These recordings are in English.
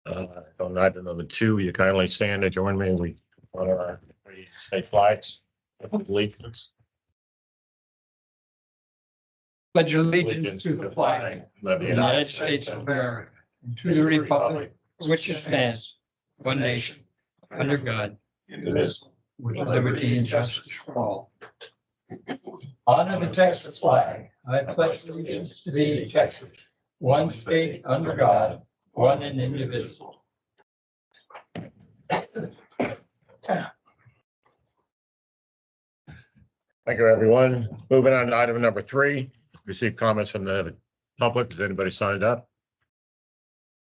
On item number 2, you kindly stand and join me. We honor our state flags. Allegiance. Pledge allegiance to the flag Of of the United States of America, and to the republic for which it stands, one nation, under God, indivisible, with liberty and justice for all. Honor the Texas flag. I pledge allegiance to thee, Texas, one state under God, one and indivisible. Thank you, everyone. Moving on to item number 3, receive comments from the public. Has anybody signed up?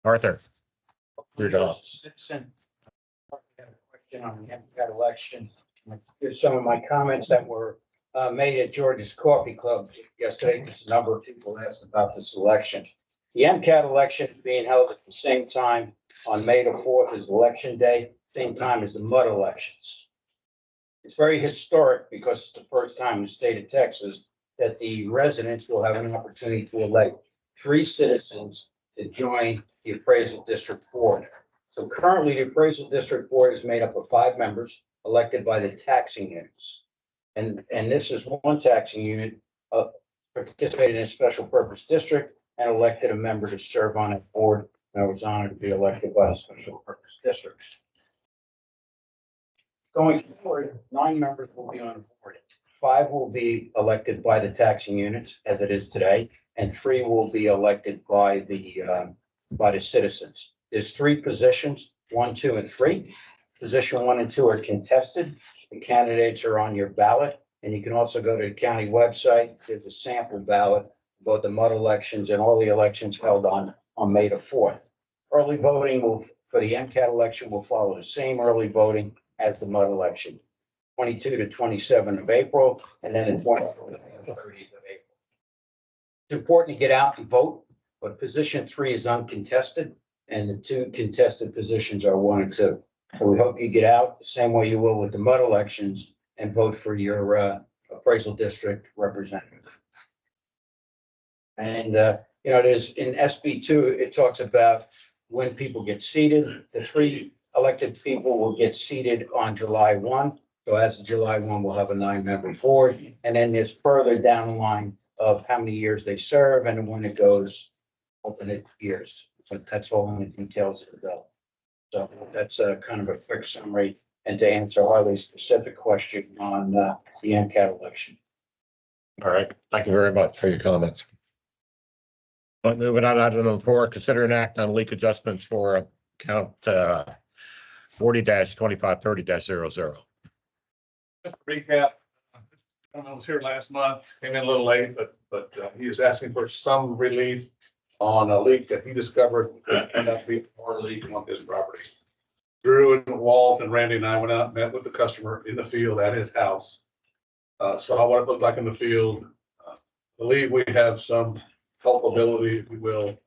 Arthur. Your dog. Citizen. I have a question on the MCAT election. Here's some of my comments that were made at George's Coffee Club yesterday, because a number of people asked about this election. The MCAT election is being held at the same time on May the 4th as Election Day, same time as the mud elections. It's very historic because it's the first time in the state of Texas that the residents will have an opportunity to elect 3 citizens to join the Appraisal District Board. So currently, the Appraisal District Board is made up of 5 members elected by the taxing units. And this is one taxing unit participated in a special purpose district and elected a member to serve on that board. And I was honored to be elected by the special purpose districts. Going forward, 9 members will be on the board. 5 will be elected by the taxing units, as it is today, and 3 will be elected by the citizens. There's 3 positions, 1, 2, and 3. Position 1 and 2 are contested. The candidates are on your ballot, and you can also go to the county website. There's a sample ballot, both the mud elections and all the elections held on May the 4th. Early voting for the MCAT election will follow the same early voting as the mud election, 22 to 27 of April, and then in 20 to 30th of April. It's important to get out and vote, but position 3 is uncontested, and the 2 contested positions are 1 and 2. So we hope you get out the same way you will with the mud elections and vote for your appraisal district representative. And there's in SB2, it talks about when people get seated. The 3 elected people will get seated on July 1. So as of July 1, we'll have a 9-member board. And then there's further down the line of how many years they serve and when it goes alternate years. But that's all in the details of the bill. So that's kind of a quick summary, and to answer a highly specific question on the MCAT election. All right. Thank you very much for your comments. Moving on to item number 4, consider an act on leak adjustments for account 40-2530-00. Just to recap, I was here last month, came in a little late, but he was asking for some relief on a leak that he discovered that ended up being a water leak on his property. Drew and Walt and Randy and I went out and met with the customer in the field at his house. Saw what it looked like in the field. Believe we have some culpability, if we will,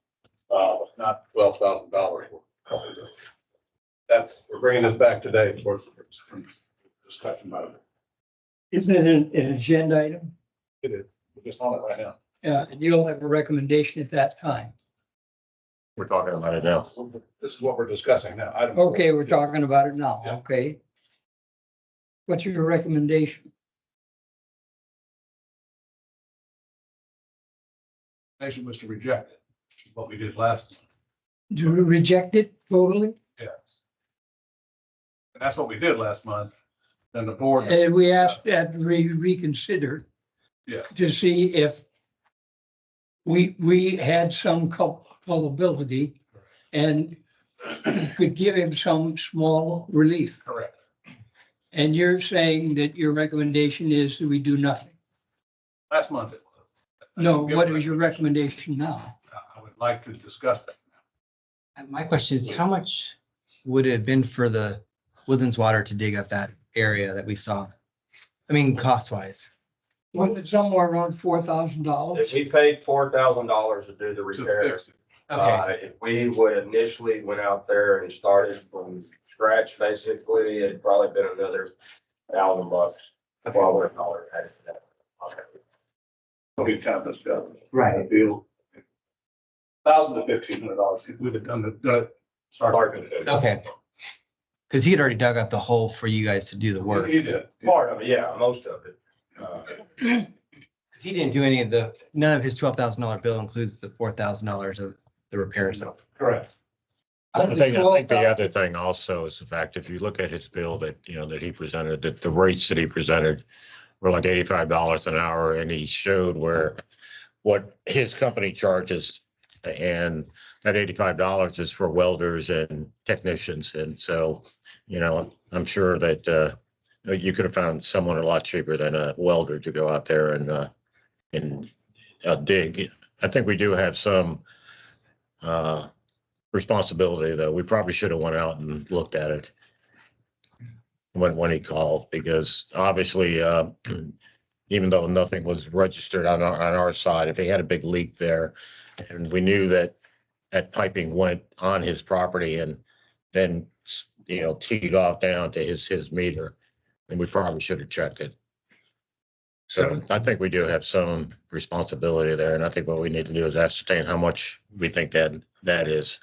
not $12,000. We're bringing this back today for discussion about it. Isn't it an agenda item? It is. We're just on it right now. And you'll have a recommendation at that time. We're talking about it now. This is what we're discussing now. Okay, we're talking about it now. Yeah. Okay. What's your recommendation? Nation was to reject it, which is what we did last time. Do we reject it totally? Yes. And that's what we did last month. Then the board. And we asked that reconsider Yeah. to see if we had some culpability and could give him some small relief. Correct. And you're saying that your recommendation is that we do nothing? Last month it was. No, what is your recommendation now? I would like to discuss that. My question is, how much would it have been for the Woodlands Water to dig up that area that we saw? I mean, cost wise. Was it somewhere around $4,000? We paid $4,000 to do the repairs. If we would initially went out there and started from scratch, basically, it'd probably been another $1,000, $1,200. We kind of discussed. Right. $1,000 to $1,500 if we'd have done it Start to finish. Okay. Because he had already dug up the hole for you guys to do the work. He did. Part of it, yeah, most of it. Because he didn't do any of the, none of his $12,000 bill includes the $4,000 of the repairs. So Correct. I think the other thing also is the fact, if you look at his bill that, that he presented, that the rates that he presented were like $85 an hour, and he showed what his company charges. And that $85 is for welders and technicians. And so, I'm sure that, you could have found someone a lot cheaper than a welder to go out there and dig. I think we do have some, responsibility, though. We probably should have went out and looked at it when he called, because obviously, even though nothing was registered on our side, if he had a big leak there, and we knew that piping went on his property and then, teed off down to his meter, then we probably should have checked it. So I think we do have some responsibility there, and I think what we need to do is ascertain how much we think that is.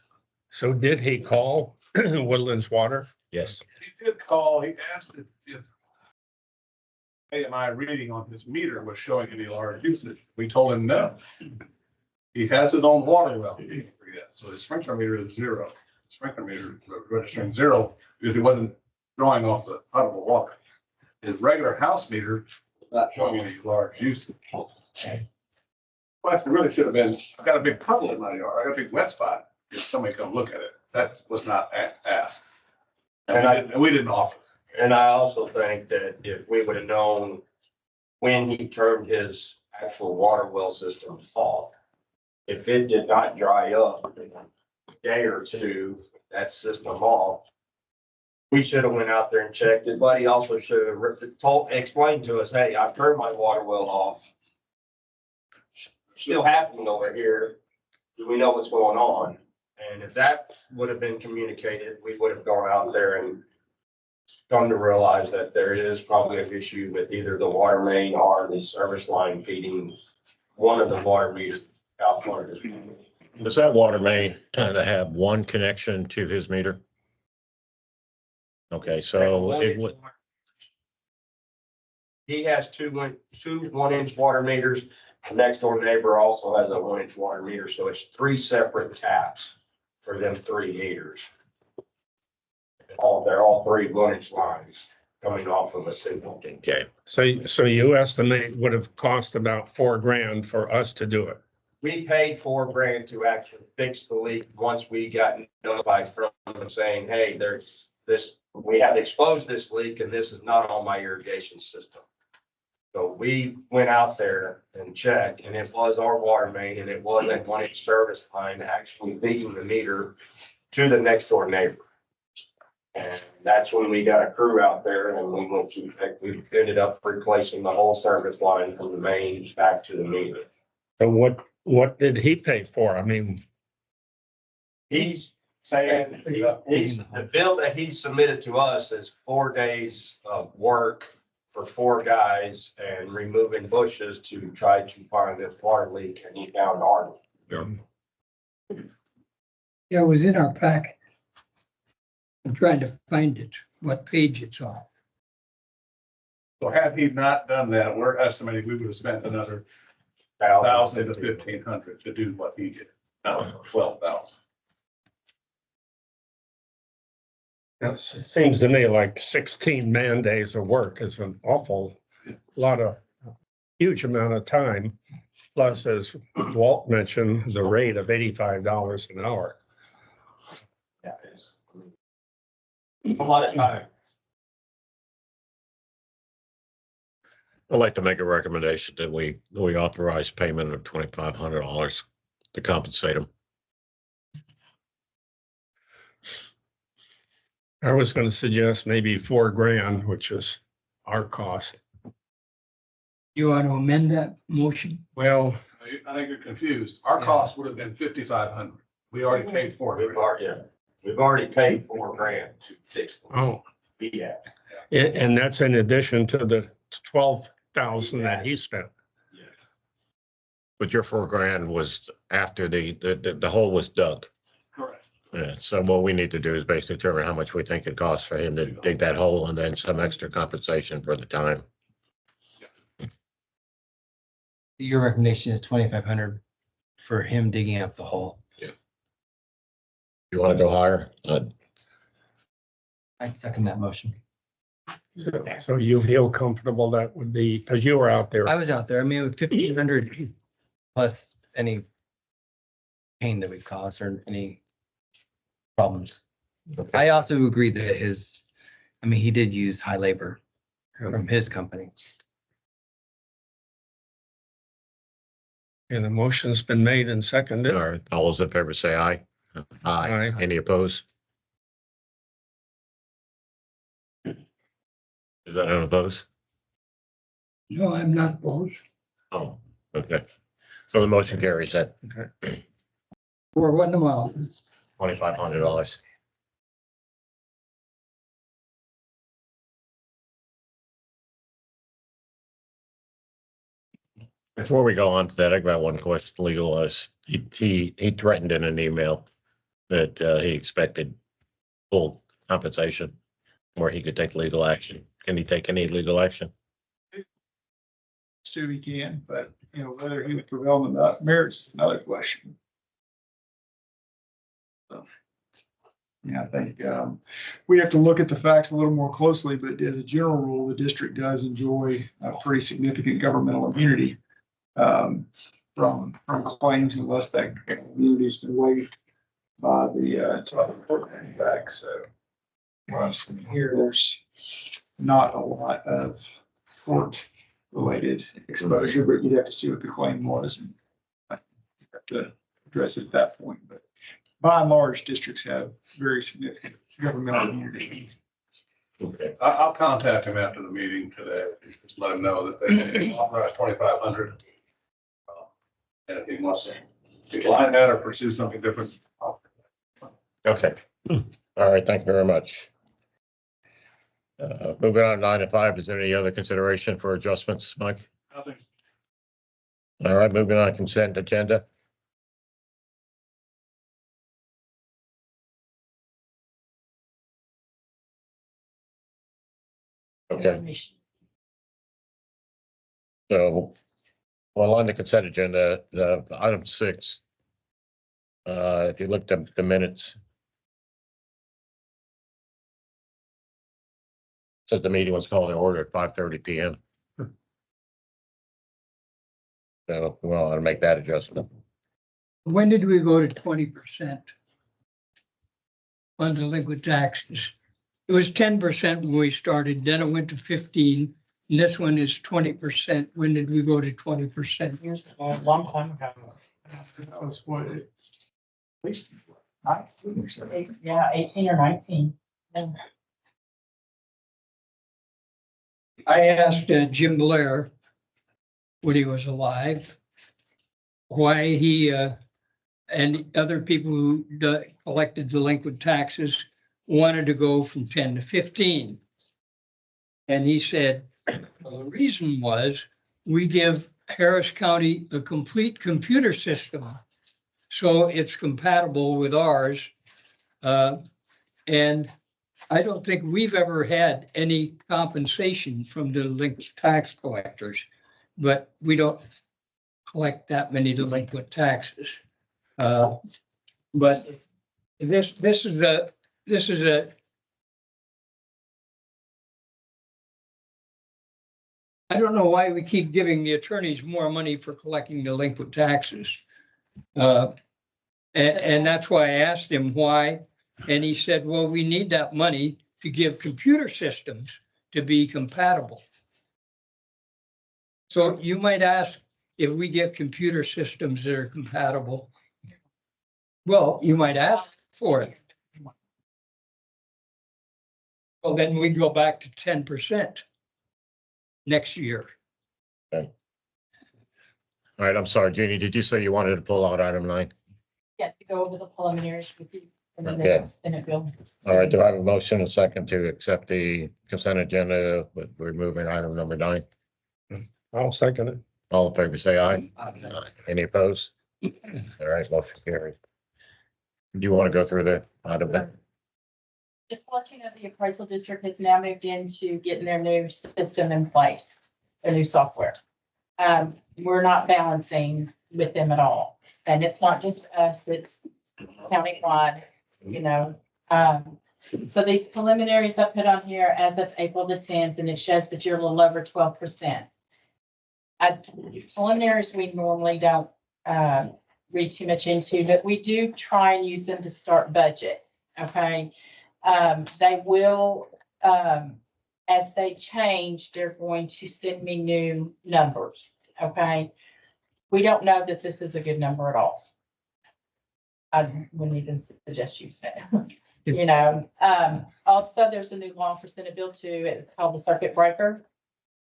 So did he call Woodlands Water? Yes. He did call, he asked if AMI reading on his meter was showing any large usage. We told him no. He has his own water well, so his sprinkler meter is zero. Sprinkler meter registering zero because he wasn't drawing off the potable water. His regular house meter not showing any large usage. Well, it really should have been, I've got a big puddle in my yard, I got a big wet spot, if somebody come look at it, that was not asked. And we didn't offer. And I also think that if we would have known when he turned his actual water well system off, if it did not dry up in a day or two, that system off, we should have went out there and checked it, but he also should have explained to us, hey, I turned my water well off. Still happening over here. Do we know what's going on? And if that would have been communicated, we would have gone out there and come to realize that there is probably an issue with either the water main or the service line feeding one of the water meters out front of his. Does that water main have one connection to his meter? Okay, so it would, He has two 1-inch water meters. The next door neighbor also has a 1-inch water meter, so it's 3 separate taps for them 3 meters. They're all 3 1-inch lines coming off of a single. okay. So you estimate would have cost about $4,000 for us to do it. We paid $4,000 to actually fix the leak once we got notified from them saying, hey, there's this, we have exposed this leak and this is not on my irrigation system. So we went out there and checked, and it was our water main, and it was a 1-inch service line actually feeding the meter to the next door neighbor. And that's when we got a crew out there and we went to, we ended up replacing the whole service line from the main back to the meter. So what did he pay for? I mean, He's saying, the bill that he submitted to us is 4 days of work for 4 guys and removing bushes to try to find this water leak, and he found ours. Yeah, it was in our packet. I'm trying to find it, what page it's on. So had he not done that, we're estimating we would have spent another 1,000 to 1,500 to do what he did. No, 12,000. it seems to me like 16 man days of work is an awful lot of, huge amount of time. Plus, as Walt mentioned, the rate of $85 an hour. Yeah, it's a lot of time. I'd like to make a recommendation that we authorize payment of $2,500 to compensate him. I was going to suggest maybe $4,000, which is our cost. You want to amend that motion? Well, I think you're confused. Our cost would have been 5,500. We already paid for it. We've already paid $4,000 to fix the oh, leak. Yeah. and that's in addition to the 12,000 that he spent. But your $4,000 was after the hole was dug. Correct. Yeah, so what we need to do is basically determine how much we think it costs for him to dig that hole and then some extra compensation for the time. Your recommendation is 2,500 for him digging up the hole. You want to go higher? I second that motion. So you feel comfortable that would be, because you were out there. I was out there. I mean, with 1,500 plus any pain that we caused or any problems. I also agree that he did use high labor from his company. And the motion's been made and seconded. All right, all those in favor say aye. Aye. Aye. Any opposed? Is that an opposed? No, I'm not opposed. Oh, okay. So the motion carries at For one amount. $2,500. Before we go on to that, I got one question, legal. He threatened in an email that he expected full compensation where he could take legal action. Can he take any legal action? Sue he can, but whether he would prevail on the merits is another question. So, yeah, I think we have to look at the facts a little more closely, but as a general rule, the district does enjoy a pretty significant governmental immunity from claims unless that immunity has been waived by the court back. So here, there's not a lot of court related exposure, but you'd have to see what the claim was and have to address it at that point. But by and large, districts have very significant governmental immunity. Okay. I'll contact him after the meeting today, just let him know that they authorized 2,500. And if he wants to decline that or pursue something different. Okay. All right, thank you very much. Moving on, 9 and 5, is there any other consideration for adjustments, Mike? Nothing. All right, moving on, consent agenda. Okay. So, well, on the consent agenda, item 6. If you looked at the minutes. Said the meeting was called in order at 5:30 PM. So, well, I'll make that adjustment. When did we go to 20% on delinquent taxes? It was 10% when we started, then it went to 15, and this one is 20%. When did we go to 20%? Years ago, a long time ago. That was what, at least 19 or so. Yeah, 18 or 19. And I asked Jim Blair when he was alive, why he and other people who collected delinquent taxes wanted to go from 10 to 15. And he said, well, the reason was we give Harris County a complete computer system. So it's compatible with ours. And I don't think we've ever had any compensation from delinquent tax collectors, but we don't collect that many delinquent taxes. But this is a I don't know why we keep giving the attorneys more money for collecting delinquent taxes. And that's why I asked him why. And he said, well, we need that money to give computer systems to be compatible. So you might ask if we get computer systems that are compatible. Well, you might ask for it. Well, then we go back to 10% next year. Okay. All right, I'm sorry, Jeannie, did you say you wanted to pull out item 9? yeah, to go over the preliminaries with you. And then Okay. it's in a bill. All right, do I have a motion and a second to accept the consent agenda with removing item number 9? I'll second it. All in favor, say aye. Aye. Any opposed? All right, motion carries. Do you want to go through the item then? Just to let you know, the appraisal district has now moved into getting their new system in place, their new software. We're not balancing with them at all. And it's not just us, it's countywide, you know. So these preliminaries I put on here as of April the 10th, and it shows that you're a little over 12%. Preliminaries, we normally don't read too much into, but we do try and use them to start budget, okay? They will, as they change, they're going to send me new numbers, okay? We don't know that this is a good number at all. I wouldn't even suggest using it. You know, also there's a new law for Senate Bill 2. It's called the circuit breaker.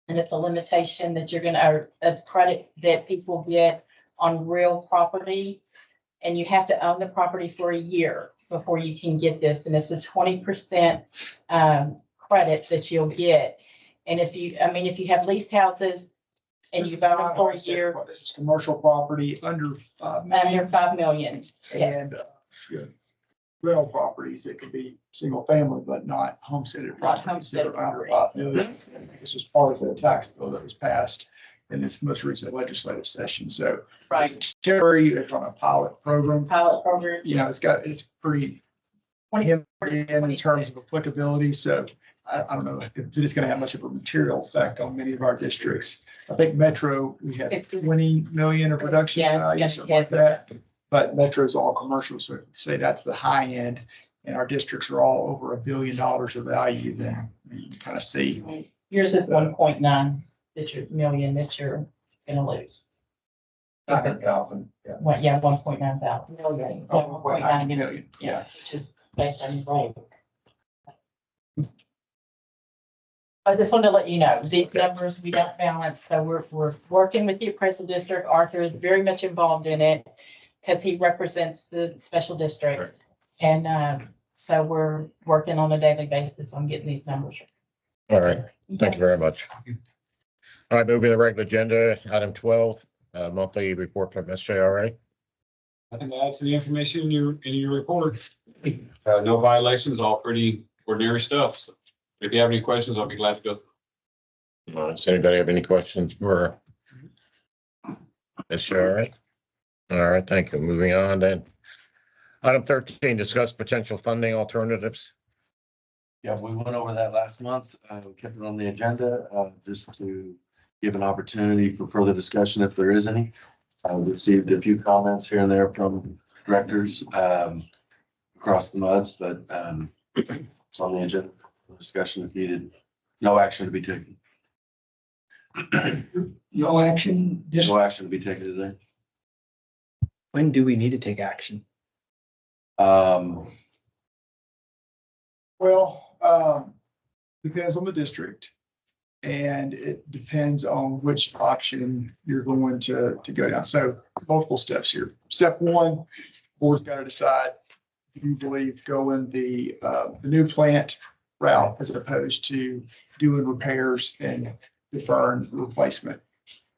And it's a limitation that you're gonna, a credit that people get on real property. And you have to own the property for a year before you can get this. And it's a 20% credit that you'll get. And if you have leased houses and you've owned them for a year, This is commercial property under 5 million. under 5 million. Yeah. And rental properties that could be single family, but not homesteaded properties that homesteaded are under properties. 5 million. This was part of the tax bill that was passed in this most recent legislative session. So Right, it's temporary, it's on a pilot program. pilot program. You know, it's pretty in terms of applicability. So I don't know if it's going to have much of a material effect on many of our districts. I think Metro, we have It's- 20 million of reduction Yeah, value, yeah, something like that. But Metro's all commercial, so I'd say that's the high end. And our districts are all over $1 billion of value, then you can kind of see. Yours is 1.9 million that you're gonna lose. Is it- 100,000. Yeah. What, yeah, 1.9 thousand million. Yeah, 1.9 million, Yeah. yeah, which is based on your rate. I just wanted to let you know, these numbers, we don't balance, so we're working with the appraisal district. Arthur is very much involved in it because he represents the special districts. And so we're working on a daily basis on getting these numbers. All right, thank you very much. All right, moving to the regular agenda, item 12, monthly report from SJRA. Nothing to add to the information in your report. No violations, all pretty ordinary stuff. So if you have any questions, I'll be glad to go. Does anybody have any questions for SJRA? All right, thank you. Moving on then. Item 13, discuss potential funding alternatives. Yeah, we went over that last month. We kept it on the agenda, just to give an opportunity for further discussion if there is any. We received a few comments here and there from directors, across the muds, but, it's on the agenda for discussion if needed. No action to be taken. No action, just No action to be taken today. When do we need to take action? Depends on the district. And it depends on which option you're going to go down. So multiple steps here. Step one, board's got to decide, do you believe going the new plant route as opposed to doing repairs and deferring replacement?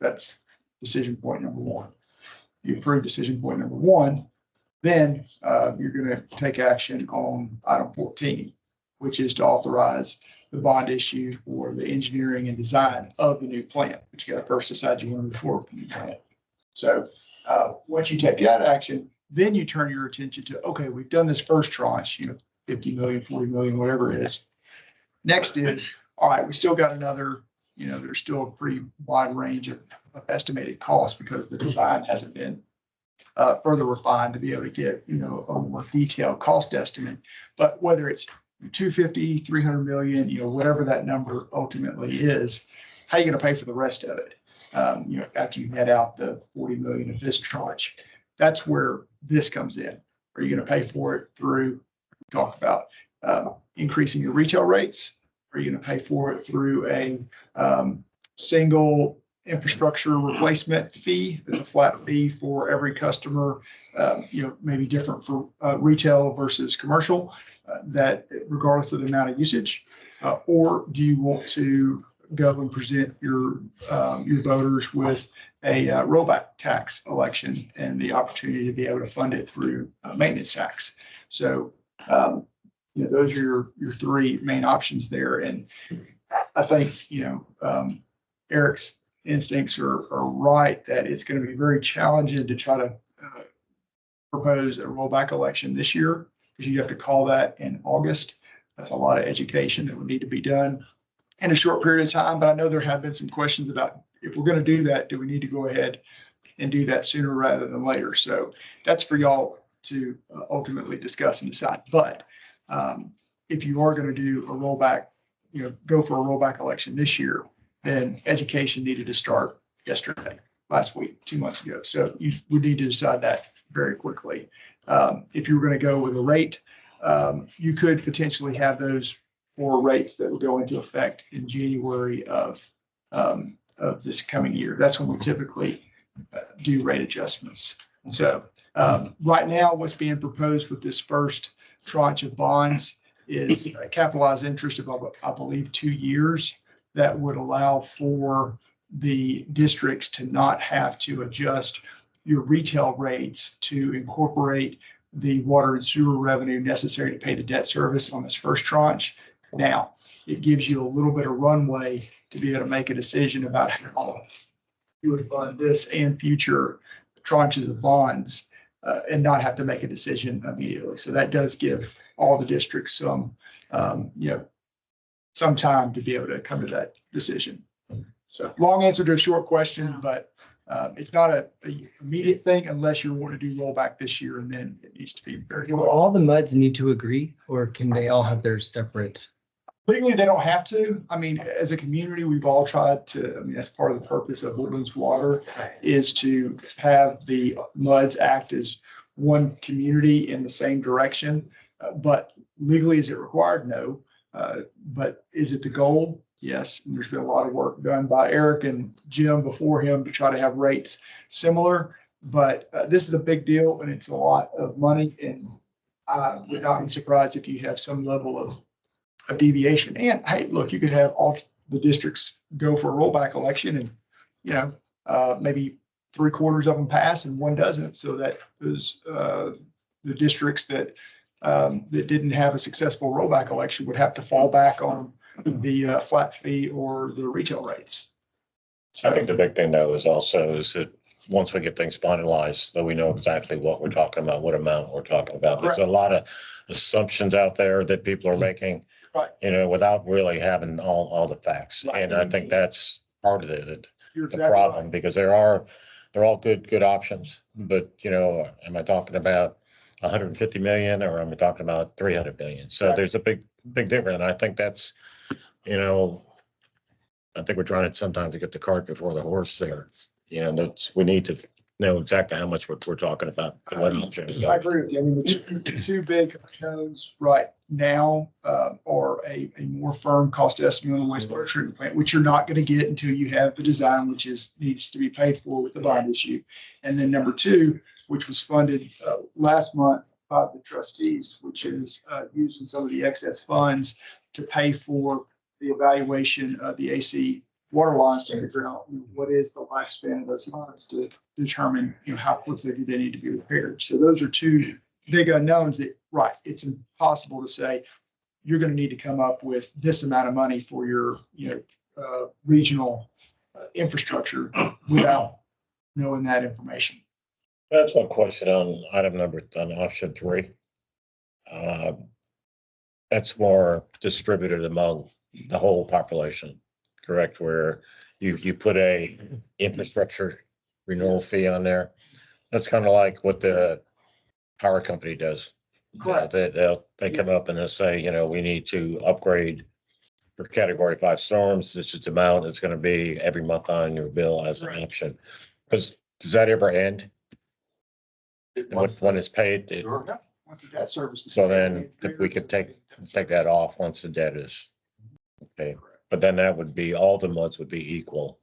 That's decision point number one. You approve decision point number one, then you're going to take action on item 14, which is to authorize the bond issue for the engineering and design of the new plant, but you got to first decide you want to move forward with the new plant. So once you take that action, then you turn your attention to, okay, we've done this first tranche, 50 million, 40 million, whatever it is. Next is, all right, we still got another, there's still a pretty wide range of estimated costs because the design hasn't been further refined to be able to get, a more detailed cost estimate. But whether it's 250, 300 million, whatever that number ultimately is, how are you going to pay for the rest of it? After you net out the 40 million of this tranche, that's where this comes in. Are you going to pay for it through, talk about increasing your retail rates? Are you going to pay for it through a single infrastructure replacement fee? It's a flat fee for every customer, maybe different for retail versus commercial, that regardless of the amount of usage, or do you want to go and present your voters with a rollback tax election and the opportunity to be able to fund it through maintenance tax. So, those are your three main options there. And I think, Eric's instincts are right that it's going to be very challenging to try to propose a rollback election this year, because you have to call that in August. That's a lot of education that would need to be done in a short period of time. But I know there have been some questions about, if we're going to do that, do we need to go ahead and do that sooner rather than later? So that's for y'all to ultimately discuss and decide. But if you are going to do a rollback, go for a rollback election this year, then education needed to start yesterday, last week, 2 months ago. So you would need to decide that very quickly. If you were going to go with a rate, you could potentially have those 4 rates that would go into effect in January of this coming year. That's when we typically do rate adjustments. So right now, what's being proposed with this first tranche of bonds is a capitalized interest of, I believe, 2 years that would allow for the districts to not have to adjust your retail rates to incorporate the water and sewer revenue necessary to pay the debt service on this first tranche. Now, it gives you a little bit of runway to be able to make a decision about how you would fund this and future tranches of bonds and not have to make a decision immediately. So that does give all the districts some time to be able to come to that decision. So long answer to a short question, but it's not a immediate thing unless you want to do rollback this year, and then it needs to be very. Will all the MUDs need to agree, or can they all have their separate? Legally, they don't have to. I mean, as a community, we've all tried to, that's part of the purpose of Woodlands Water is to have the MUDs act as one community in the same direction. But legally, is it required? No. But is it the goal? Yes. And there's been a lot of work done by Eric and Jim before him to try to have rates similar. But this is a big deal, and it's a lot of money. And I would not be surprised if you have some level of deviation. And hey, look, you could have all the districts go for a rollback election, and maybe 3/4 of them pass and one doesn't, so that those the districts that didn't have a successful rollback election would have to fall back on the flat fee or the retail rates. I think the big thing though is that once we get things finalized, that we know exactly what we're talking about, what amount we're talking about. There's a lot of assumptions out there that people are making, Right. Without really having all the facts. Right. And I think that's part of the You're exactly problem, right. because they're all good options. But, am I talking about 150 million, or am I talking about 300 million? So Right. there's a big difference. And I think that's, I think we're trying to sometimes to get the cart before the horse there. We need to know exactly how much we're talking about. What option. I agree with you. I mean, the two big unknowns right now are a more firm cost estimate on the wastewater treatment plant, which you're not going to get until you have the design, which needs to be paid for with the bond issue. And then number 2, which was funded last month by the trustees, which is using some of the excess funds to pay for the evaluation of the AC water lines to figure out what is the lifespan of those lines to determine how quickly do they need to be repaired. So those are 2 big unknowns that, right, it's impossible to say you're going to need to come up with this amount of money for your regional infrastructure without knowing that information. That's one question on on option 3. That's more distributed among the whole population, correct? Where you put a infrastructure renewal fee on there. That's kind of like what the power company does. Correct. They come up and they'll say, we need to upgrade for category 5 storms. This is the amount it's going to be every month on your bill as an option. Does that ever end? When it's paid? Sure. Once the debt service is So paid, then it's we could take that off once the debt is paid. But then that would be, all the months would be equal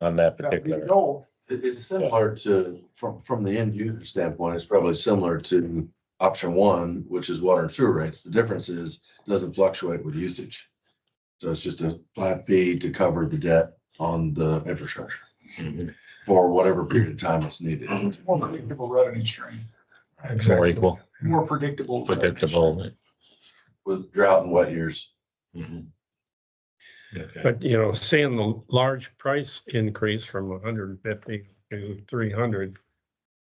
on that That would be the particular. goal. It's similar to, from the end user standpoint, it's probably similar to option 1, which is water and sewer rates. The difference is it doesn't fluctuate with usage. So it's just a flat fee to cover the debt on the infrastructure. Mhm. for whatever period of time it's needed. It's more predictable revenue stream, More equal, more predictable. revenue predictable. With drought and wet years. Mhm. Okay. But, you know, seeing the large price increase from 150 to 300,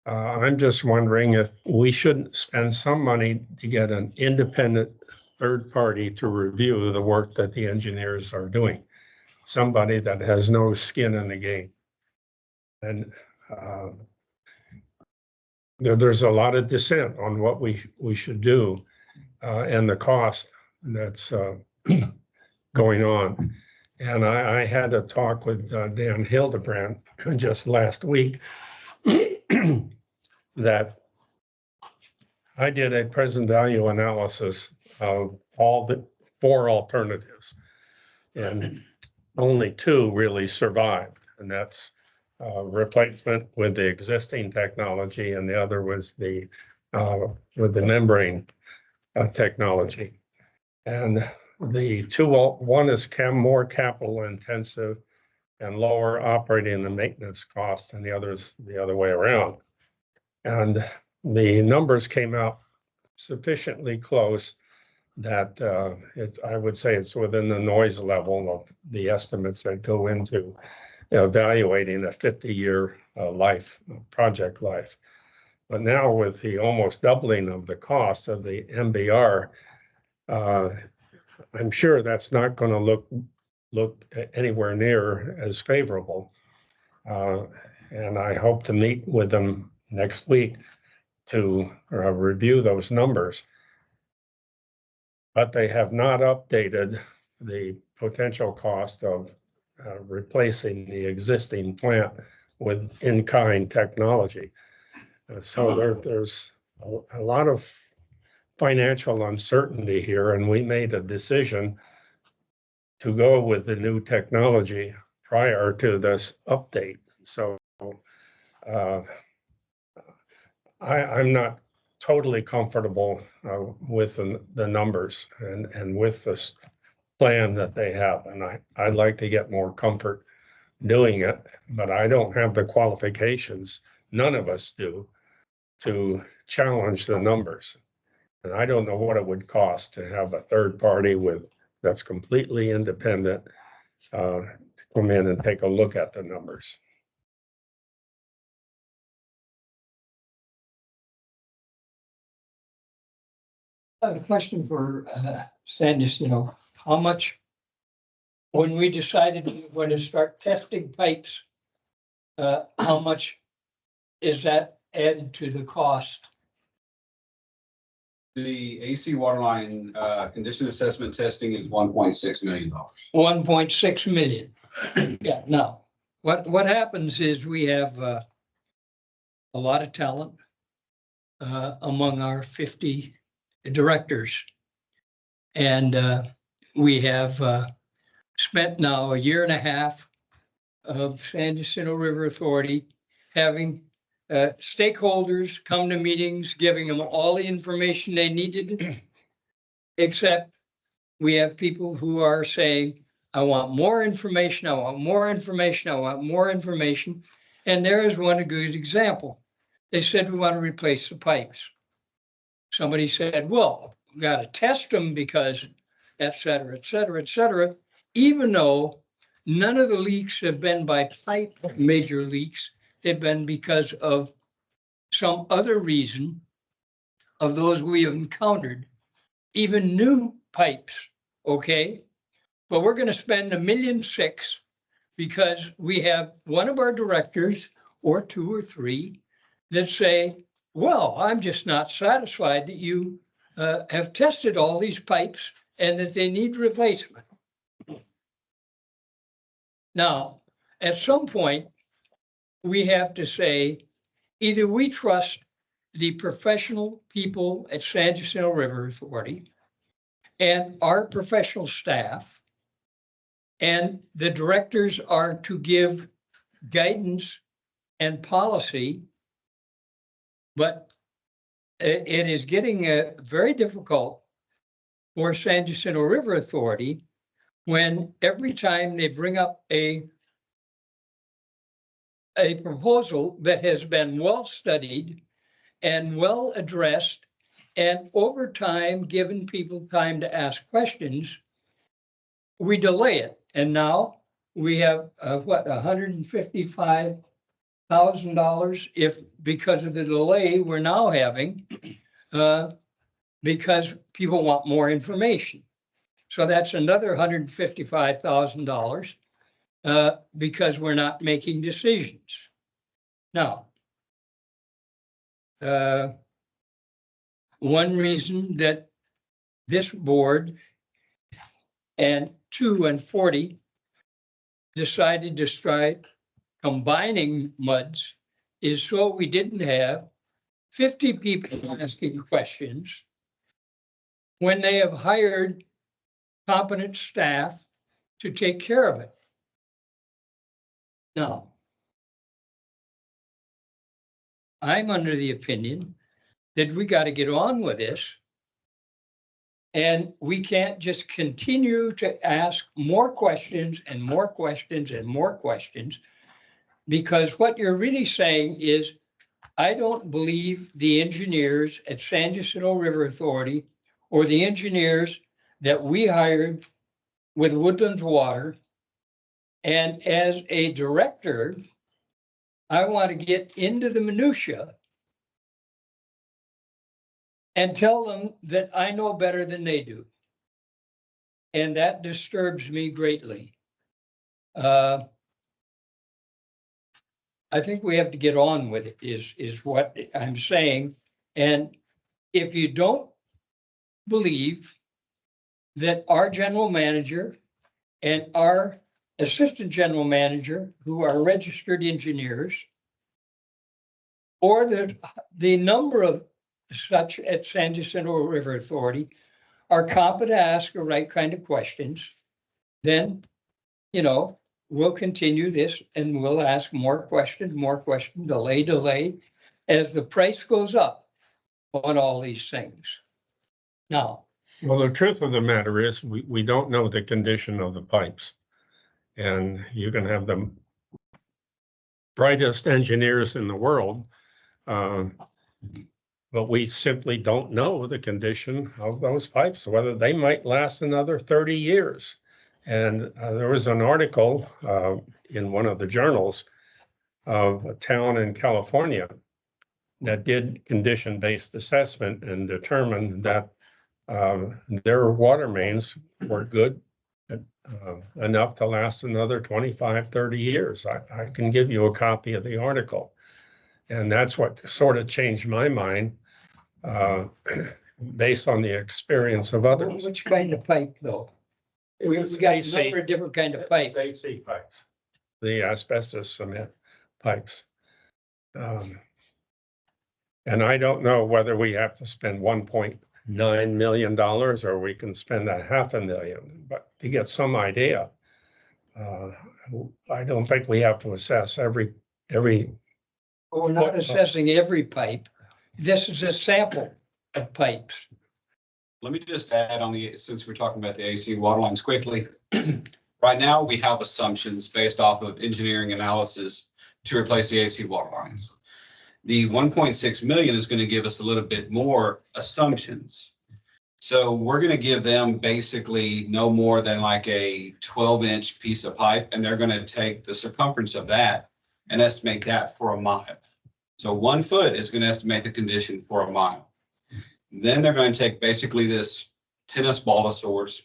I'm just wondering if we shouldn't spend some money to get an independent third party to review the work that the engineers are doing. Somebody that has no skin in the game. And there's a lot of dissent on what we should do and the cost that's going on. And I had a talk with Dan Hildebrand just last week that I did a present value analysis of all the 4 alternatives. And only 2 really survived, and that's replacement with the existing technology, and the other was the with the membrane technology. And the 2, one is more capital intensive and lower operating and maintenance costs, and the others the other way around. And the numbers came out sufficiently close that I would say it's within the noise level of the estimates that go into evaluating a 50-year project life. But now with the almost doubling of the cost of the MBR, I'm sure that's not going to look anywhere near as favorable. And I hope to meet with them next week to review those numbers. But they have not updated the potential cost of replacing the existing plant with in-kind technology. So there's a lot of financial uncertainty here, and we made a decision to go with the new technology prior to this update. So I'm not totally comfortable with the numbers and with this plan that they have. And I'd like to get more comfort doing it, but I don't have the qualifications, none of us do, to challenge the numbers. And I don't know what it would cost to have a third party that's completely independent come in and take a look at the numbers. I have a question for Sandus, how much, when we decided we were going to start testing pipes, how much is that added to the cost? The AC waterline condition assessment testing is $1.6 million. 1.6 million. Yeah, now, what happens is we have a lot of talent among our 50 directors. And we have spent now 1.5 years of San Jacinto River Authority having stakeholders come to meetings, giving them all the information they needed, except we have people who are saying, I want more information, I want more information, I want more information. And there is one good example. They said, we want to replace the pipes. Somebody said, well, we got to test them because et cetera, et cetera, et cetera, even though none of the leaks have been by pipe major leaks, they've been because of some other reason of those we have encountered, even new pipes, okay? But we're going to spend $1.6 million because we have one of our directors or 2 or 3 that say, well, I'm just not satisfied that you have tested all these pipes and that they need replacement. Now, at some point, we have to say, either we trust the professional people at San Jacinto River Authority and our professional staff, and the directors are to give guidance and policy. But it is getting very difficult for San Jacinto River Authority when every time they bring up a a proposal that has been well studied and well addressed, and over time, given people time to ask questions, we delay it. And now we have, what, $155,000 if, because of the delay we're now having, because people want more information. So that's another $155,000 because we're not making decisions. Now, one reason that this board and 2 and 40 decided to strike combining MUDs is so we didn't have 50 people asking questions when they have hired competent staff to take care of it. Now, I'm under the opinion that we got to get on with this. And we can't just continue to ask more questions and more questions and more questions, because what you're really saying is, I don't believe the engineers at San Jacinto River Authority or the engineers that we hired with Woodlands Water. And as a director, I want to get into the minutia and tell them that I know better than they do. And that disturbs me greatly. I think we have to get on with it, is what I'm saying. And if you don't believe that our general manager and our assistant general manager, who are registered engineers, or the number of such at San Jacinto River Authority are competent to ask the right kind of questions, then, we'll continue this and we'll ask more questions, delay, as the price goes up on all these things. Now, Well, the truth of the matter is, we don't know the condition of the pipes. And you can have the brightest engineers in the world, but we simply don't know the condition of those pipes, whether they might last another 30 years. And there was an article in one of the journals of a town in California that did condition-based assessment and determined that their water mains were good enough to last another 25, 30 years. I can give you a copy of the article. And that's what sort of changed my mind based on the experience of others. which kind of pipe though? We got a number of different kind of pipes. AC pipes. The asbestos cement pipes. And I don't know whether we have to spend $1.9 million or we can spend $500,000, but to get some idea. I don't think we have to assess every. We're not assessing every pipe. This is a sample of pipes. Let me just add on since we're talking about the AC water lines quickly. Right now, we have assumptions based off of engineering analysis to replace the AC water lines. The 1.6 million is going to give us a little bit more assumptions. So we're going to give them basically no more than like a 12-inch piece of pipe, and they're going to take the circumference of that and estimate that for a mile. So 1 foot is going to estimate the condition for a mile. Then they're going to take basically this tennis ball of sorts,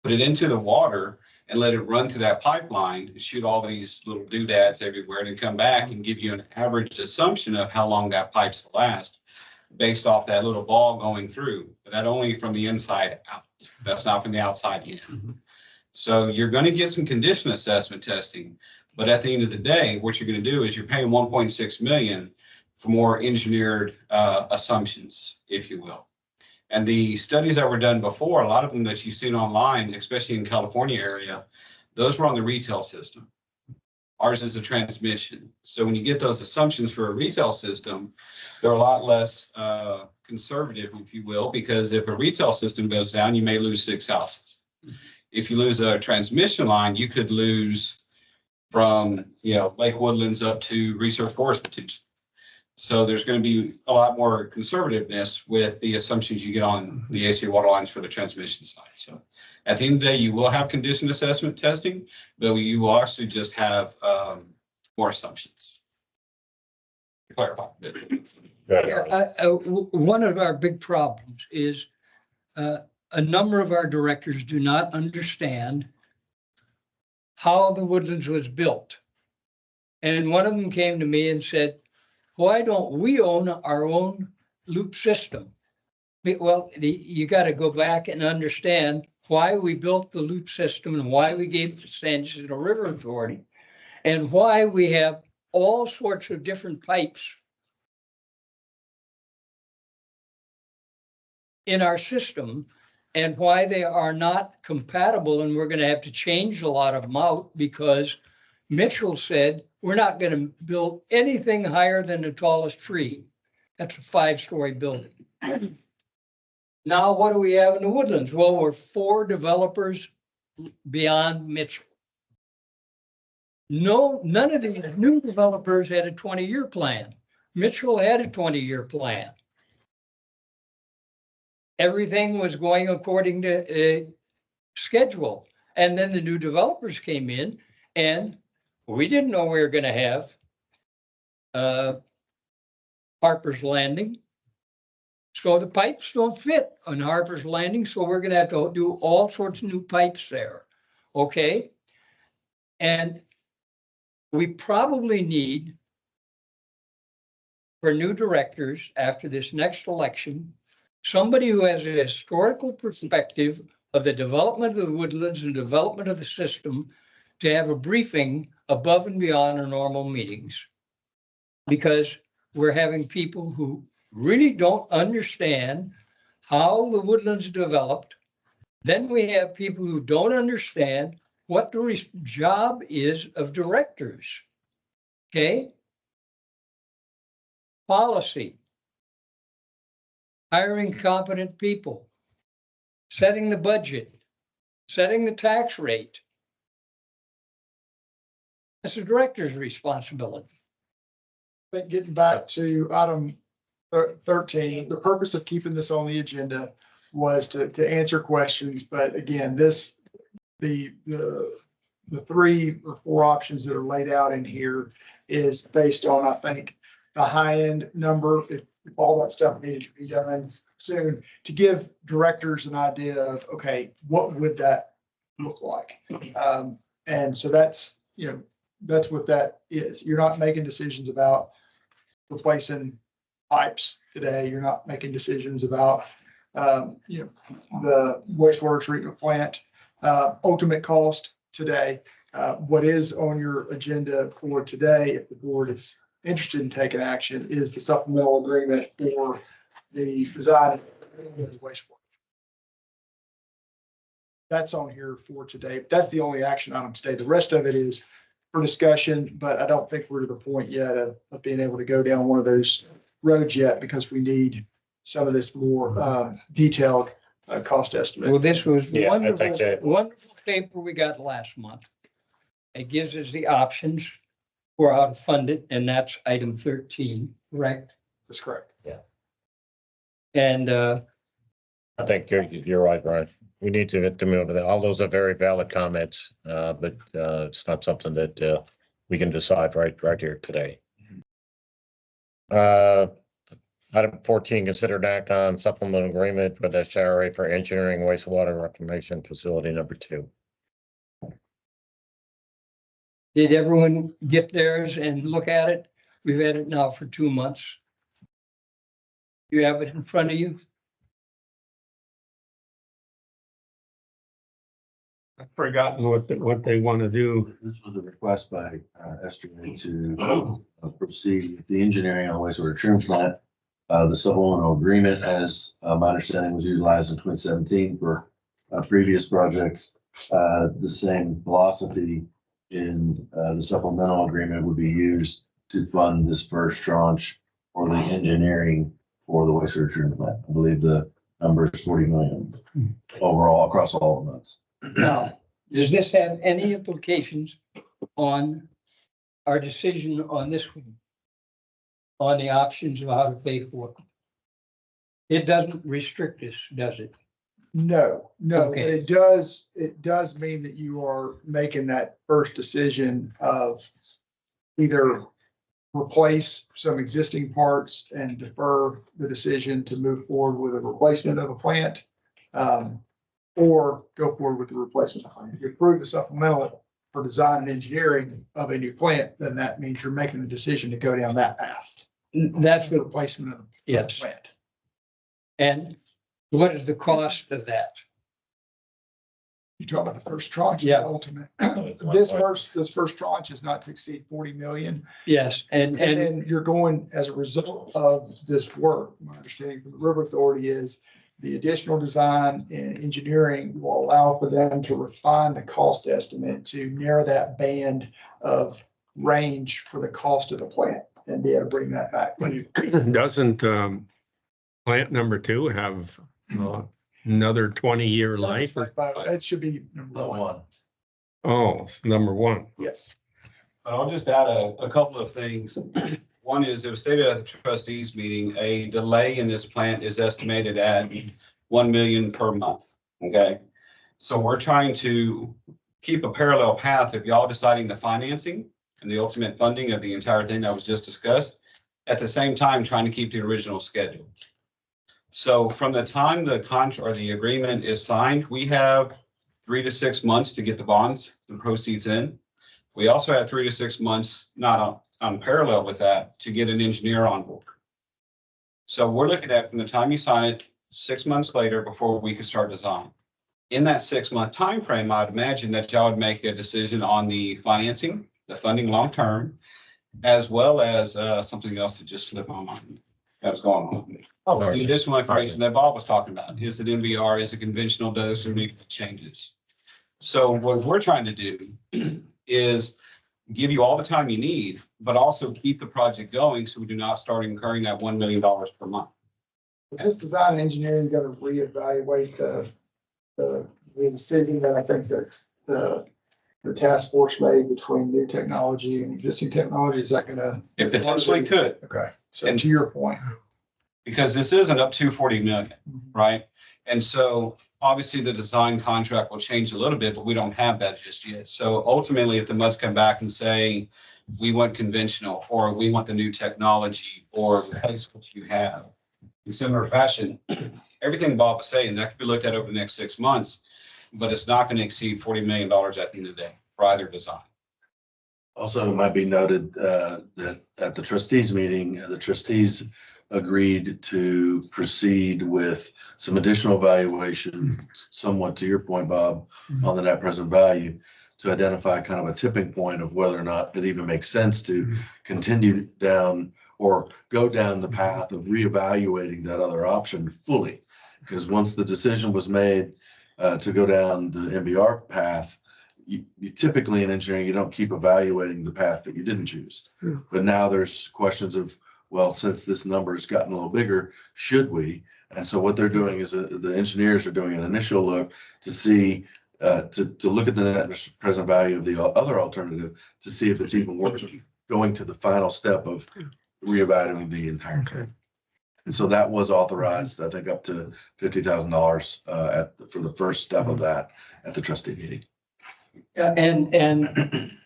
put it into the water and let it run through that pipeline and shoot all these little doodads everywhere, and then come back and give you an average assumption of how long that pipe's last based off that little ball going through, but that only from the inside out. That's not from the outside in. Mm-hmm. So you're going to get some condition assessment testing, but at the end of the day, what you're going to do is you're paying 1.6 million for more engineered assumptions, if you will. And the studies that were done before, a lot of them that you've seen online, especially in California area, those were on the retail system. Ours is a transmission. So when you get those assumptions for a retail system, they're a lot less conservative, if you will, because if a retail system goes down, you may lose 6 houses. If you lose a transmission line, you could lose from, Lake Woodlands up to Resource Forest potential. So there's going to be a lot more conservativeness with the assumptions you get on the AC water lines for the transmission side. So at the end of the day, you will have condition assessment testing, but you will actually just have more assumptions. To clarify. One of our big problems is a number of our directors do not understand how the Woodlands was built. And one of them came to me and said, why don't we own our own loop system? Well, you got to go back and understand why we built the loop system and why we gave it to San Jacinto River Authority and why we have all sorts of different pipes in our system and why they are not compatible. And we're going to have to change a lot of them out because Mitchell said, we're not going to build anything higher than the tallest tree. That's a 5-story building. Now, what do we have in the Woodlands? Well, we're 4 developers beyond Mitchell. None of the new developers had a 20-year plan. Mitchell had a 20-year plan. Everything was going according to schedule. And then the new developers came in and we didn't know we were going to have Harper's Landing. So the pipes don't fit on Harper's Landing. So we're going to have to do all sorts of new pipes there. Okay. And we probably need for new directors after this next election, somebody who has a historical perspective of the development of the Woodlands and development of the system to have a briefing above and beyond our normal meetings. Because we're having people who really don't understand how the Woodlands developed. Then we have people who don't understand what the job is of directors. Okay? Policy. Hiring competent people. Setting the budget. Setting the tax rate. That's the director's responsibility. But getting back to item 13, the purpose of keeping this on the agenda was to answer questions. But again, the 3 or 4 options that are laid out in here is based on, I think, the high end number. If all that stuff needed to be done soon, to give directors an idea of, okay, what would that look like? And so that's what that is. You're not making decisions about replacing pipes today. You're not making decisions about, the wastewater treatment plant, ultimate cost today. What is on your agenda for today, if the board is interested in taking action, is the supplemental agreement for the design of the wastewater. That's on here for today. That's the only action item today. The rest of it is for discussion, but I don't think we're to the point yet of being able to go down one of those roads yet because we need some of this more detailed cost estimate. Well, this was Yeah, I think that- wonderful paper we got last month. It gives us the options for how to fund it, and that's item 13, correct? That's correct. And I think you're right, Brian. We need to move to that. All those are very valid comments, but it's not something that we can decide right here today. Item 14, consider an act on supplemental agreement with SRA for engineering wastewater reclamation facility number 2. did everyone get theirs and look at it? We've had it now for 2 months. You have it in front of you? I've forgotten what they want to do. This was a request by Esther to proceed with the engineering on the wastewater treatment plant. The supplemental agreement, as my understanding, was utilized in 2017 for previous projects. The same philosophy in the supplemental agreement would be used to fund this first tranche for the engineering for the wastewater treatment plant. I believe the number is 40 million overall across all of months. Now, does this have any implications on our decision on this one? On the options of how to pay for it? It doesn't restrict us, does it? No, no, Okay. it does mean that you are making that first decision of either replace some existing parts and defer the decision to move forward with a replacement of a plant. Or go forward with the replacement plan. If you approve the supplemental for design and engineering of a new plant, then that means you're making the decision to go down that path. That's The what, replacement of the yes. plant. And what is the cost of that? You're talking about the first tranche. Yeah. Ultimate. This first tranche is not to exceed 40 million. Yes, And then you're going, as a result of this work, my understanding from the River Authority is the additional design and engineering will allow for them to refine the cost estimate to narrow that band of range for the cost of the plant and be able to bring that back. Doesn't plant number 2 have another 20-year life? That should be number one. Oh, it's number 1. Yes. But I'll just add a couple of things. One is, it was stated at the trustees meeting, a delay in this plant is estimated at 1 million per month, okay? So we're trying to keep a parallel path of y'all deciding the financing and the ultimate funding of the entire thing that was just discussed, at the same time trying to keep the original schedule. So from the time the contract or the agreement is signed, we have 3 to 6 months to get the bonds, the proceeds in. We also have 3 to 6 months, not on parallel with that, to get an engineer on board. So we're looking at from the time you sign it, 6 months later before we can start design. In that 6-month time frame, I'd imagine that y'all would make a decision on the financing, the funding long-term, as well as something else that just slipped my mind that was going on. The additional information that Bob was talking about, is it MVR, is it conventional dose, or need changes? So what we're trying to do is give you all the time you need, but also keep the project going so we do not start incurring that $1 million per month. This design and engineering going to reevaluate the decision that I think that the task force made between new technology and existing technology. Is that going to? It potentially could, Okay. So to your point. because this isn't up to 40 million, right? And so obviously the design contract will change a little bit, but we don't have that just yet. So ultimately, if the MUDs come back and say, we want conventional, or we want the new technology, or replace what you have in similar fashion, everything Bob was saying, that could be looked at over the next 6 months, but it's not going to exceed $40 million at the end of the day for either design. Also, it might be noted that at the trustees meeting, the trustees agreed to proceed with some additional evaluation, somewhat to your point, Bob, on the net present value, to identify kind of a tipping point of whether or not it even makes sense to continue down or go down the path of reevaluating that other option fully. Because once the decision was made to go down the MVR path, you typically in engineering, you don't keep evaluating the path that you didn't choose. But now there's questions of, well, since this number has gotten a little bigger, should we? And so what they're doing is the engineers are doing an initial look to see, to look at the net present value of the other alternative to see if it's even worth going to the final step of reevaluating the entire thing. And so that was authorized, I think, up to $50,000 for the first step of that at the trustee meeting. And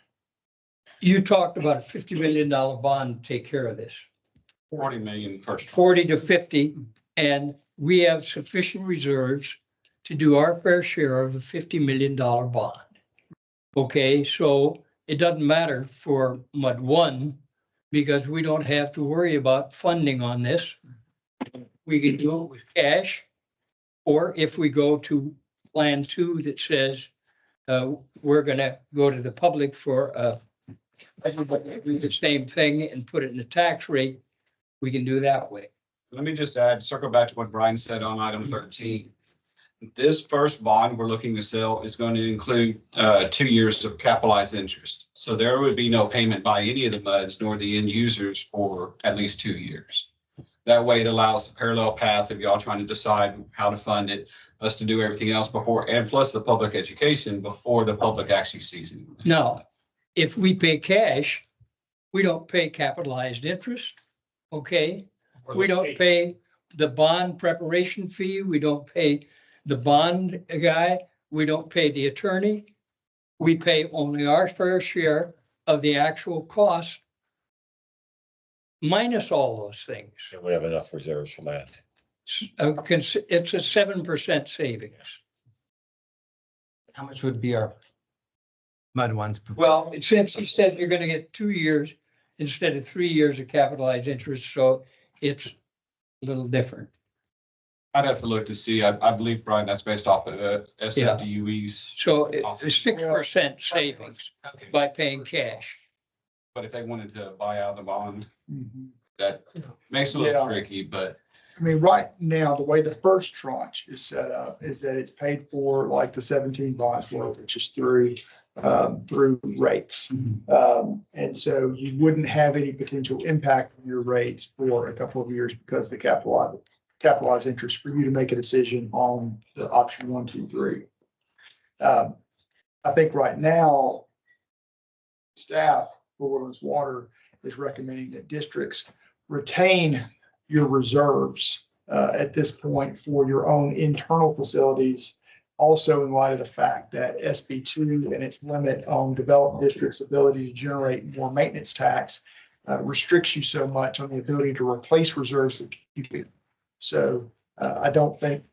you talked about a $50 million bond to take care of this. 40 million first. 40 to 50, and we have sufficient reserves to do our fair share of a $50 million bond. Okay, so it doesn't matter for MUD 1 because we don't have to worry about funding on this. We can do it with cash, or if we go to Plan 2 that says we're going to go to the public for everybody do the same thing and put it in the tax rate, we can do that way. Let me just add, circle back to what Brian said on item 13. This first bond we're looking to sell is going to include 2 years of capitalized interest. So there would be no payment by any of the MUDs nor the end users for at least 2 years. That way it allows a parallel path if y'all trying to decide how to fund it, us to do everything else before, and plus the public education before the public actually sees it. Now, if we pay cash, we don't pay capitalized interest, okay? We don't pay the bond preparation fee, we don't pay the bond guy, we don't pay the attorney. We pay only our fair share of the actual cost minus all those things. We have enough reserves for that. It's a 7% savings. How much would be our mud ones? Well, since he said you're gonna get 2 years instead of 3 years of capitalized interest, so it's a little different. I'd have to look to see. I believe, Brian, that's based off of SFDUE's. So it's 6% savings Okay. by paying cash. But if they wanted to buy out the bond, Mhm. that makes it a little Yeah. tricky, but I mean, right now, the way the first tranche is set up is that it's paid for like the 17 bonds were, which is through rates. And so you wouldn't have any potential impact on your rates for a couple of years because the capitalized interest for you to make a decision on the option 1, 2, 3. I think right now, staff for Woodlands Water is recommending that districts retain your reserves at this point for your own internal facilities. Also, in light of the fact that SB2 and its limit on developed districts' ability to generate more maintenance tax restricts you so much on the ability to replace reserves that you do. So I don't think,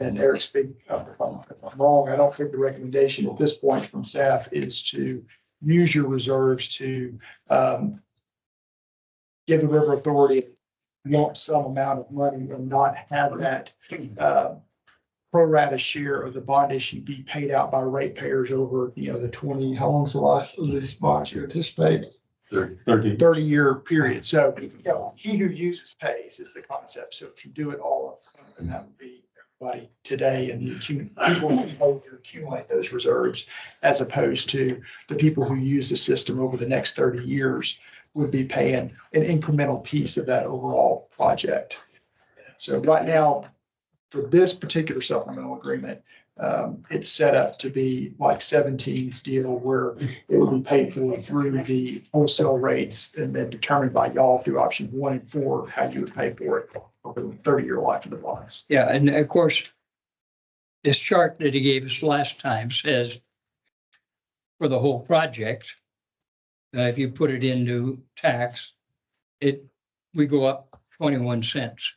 and Eric, speak if I'm wrong, I don't think the recommendation at this point from staff is to use your reserves to give the river authority lump sum amount of money and not have that pro rata share of the bond issue be paid out by ratepayers over, the 20, how long's the life of this bond you anticipate? 30-year period. So, he who uses pays is the concept. So if you do it all up front, then that would be everybody today and people who accumulate those reserves, as opposed to the people who use the system over the next 30 years would be paying an incremental piece of that overall project. So right now, for this particular supplemental agreement, it's set up to be like 17's deal where it will be paid for through the wholesale rates and then determined by y'all through option 1 and 4, how you would pay for it over the 30-year life of the bonds. Yeah, and of course, this chart that he gave us last time says for the whole project, if you put it into tax, we go up 21 cents.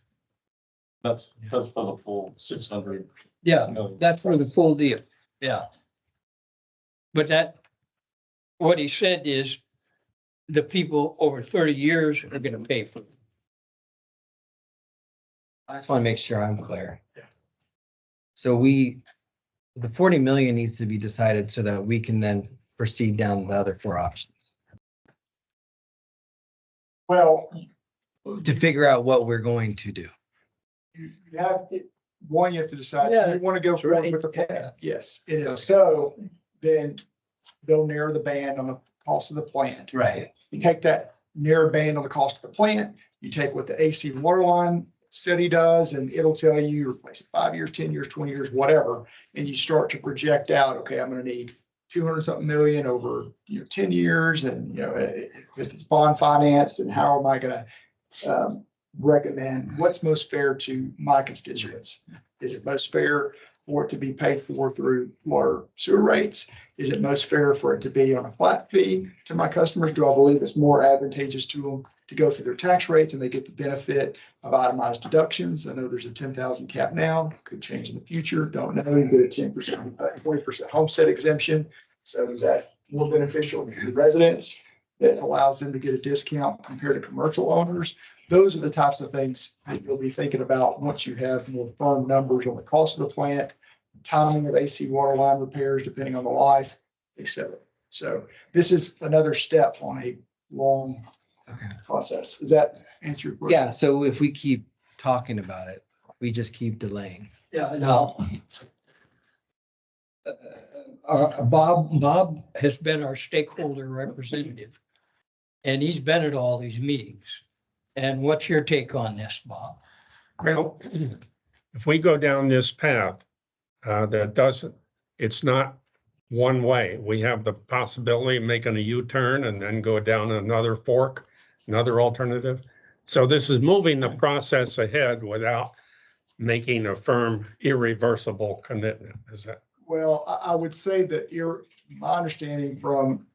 That's for the full 600. Yeah, that's for the full deal. Yeah. But what he said is the people over 30 years are gonna pay for it. I just want to make sure I'm clear. Yeah. So the 40 million needs to be decided so that we can then proceed down the other 4 options Well, to figure out what we're going to do. you have, you have to decide, Yeah, do you want to go that's forward right. with the plan? Yeah. Yes. And if so, then they'll narrow the band on the cost of the plant. Right. You take that narrow band on the cost of the plant, you take what the AC water line study does, and it'll tell you replace it 5 years, 10 years, 20 years, whatever. And you start to project out, okay, I'm gonna need 200 something million over, 10 years. And, if it's bond financed, and how am I gonna recommend what's most fair to my constituents? Is it most fair for it to be paid for through water sewer rates? Is it most fair for it to be on a flat fee to my customers? Do I believe it's more advantageous to them to go through their tax rates and they get the benefit of itemized deductions? I know there's a 10,000 cap now, could change in the future, don't know. You get a 10%, 20% homestead exemption. So is that more beneficial to residents? That allows them to get a discount compared to commercial owners. Those are the types of things that you'll be thinking about once you have more firm numbers on the cost of the plant, timing of AC water line repairs, depending on the life, et cetera. So this is another step on a long process. Does that answer your question? Yeah, so if we keep talking about it, we just keep delaying. Yeah, now. Bob has been our stakeholder representative. And he's been at all these meetings. And what's your take on this, Bob? Well, if we go down this path, it's not one way. We have the possibility of making a U-turn and then go down another fork, another alternative. So this is moving the process ahead without making a firm, irreversible commitment. Is that? Well, I would say that my understanding from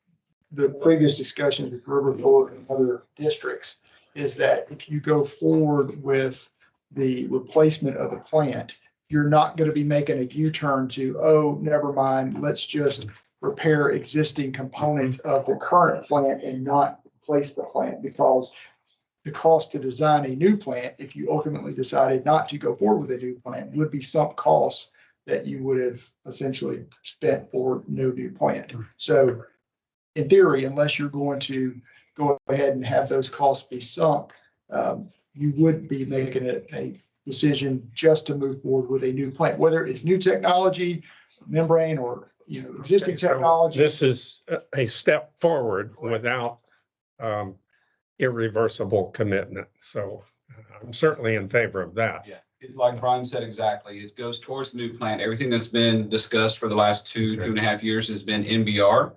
the previous discussions with River Fork and other districts is that if you go forward with the replacement of the plant, you're not going to be making a U-turn to, oh, never mind, let's just repair existing components of the current plant and not replace the plant, because the cost to design a new plant, if you ultimately decided not to go forward with a new plant, would be sunk costs that you would have essentially spent for no new plant. So in theory, unless you're going to go ahead and have those costs be sunk, you would be making a decision just to move forward with a new plant, whether it's new technology, membrane, or, existing technology. This is a step forward without irreversible commitment. So I'm certainly in favor of that. Yeah, like Brian said, exactly. It goes towards the new plant. Everything that's been discussed for the last two and a half years has been NBR.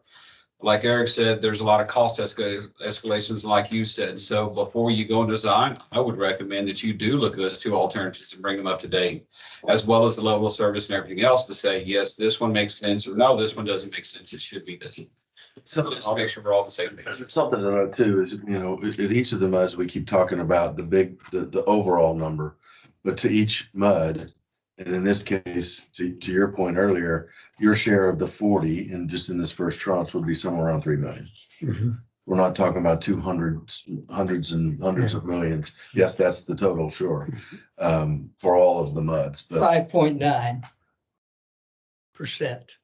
Like Eric said, there's a lot of cost escalations, like you said. So before you go and design, I would recommend that you do look at those two alternatives and bring them up to date, as well as the level of service and everything else to say, yes, this one makes sense, or no, this one doesn't make sense. It should be this one. So let's make sure we're all on the same page. Something to note too is, at each of the MUDs, we keep talking about the overall number, but to each MUD, and in this case, to your point earlier, your share of the 40 and just in this first tranche would be somewhere around 3 million. Mhm. We're not talking about hundreds and hundreds of millions. Yes, that's the total, sure, for all of the MUDs, but 5.9%.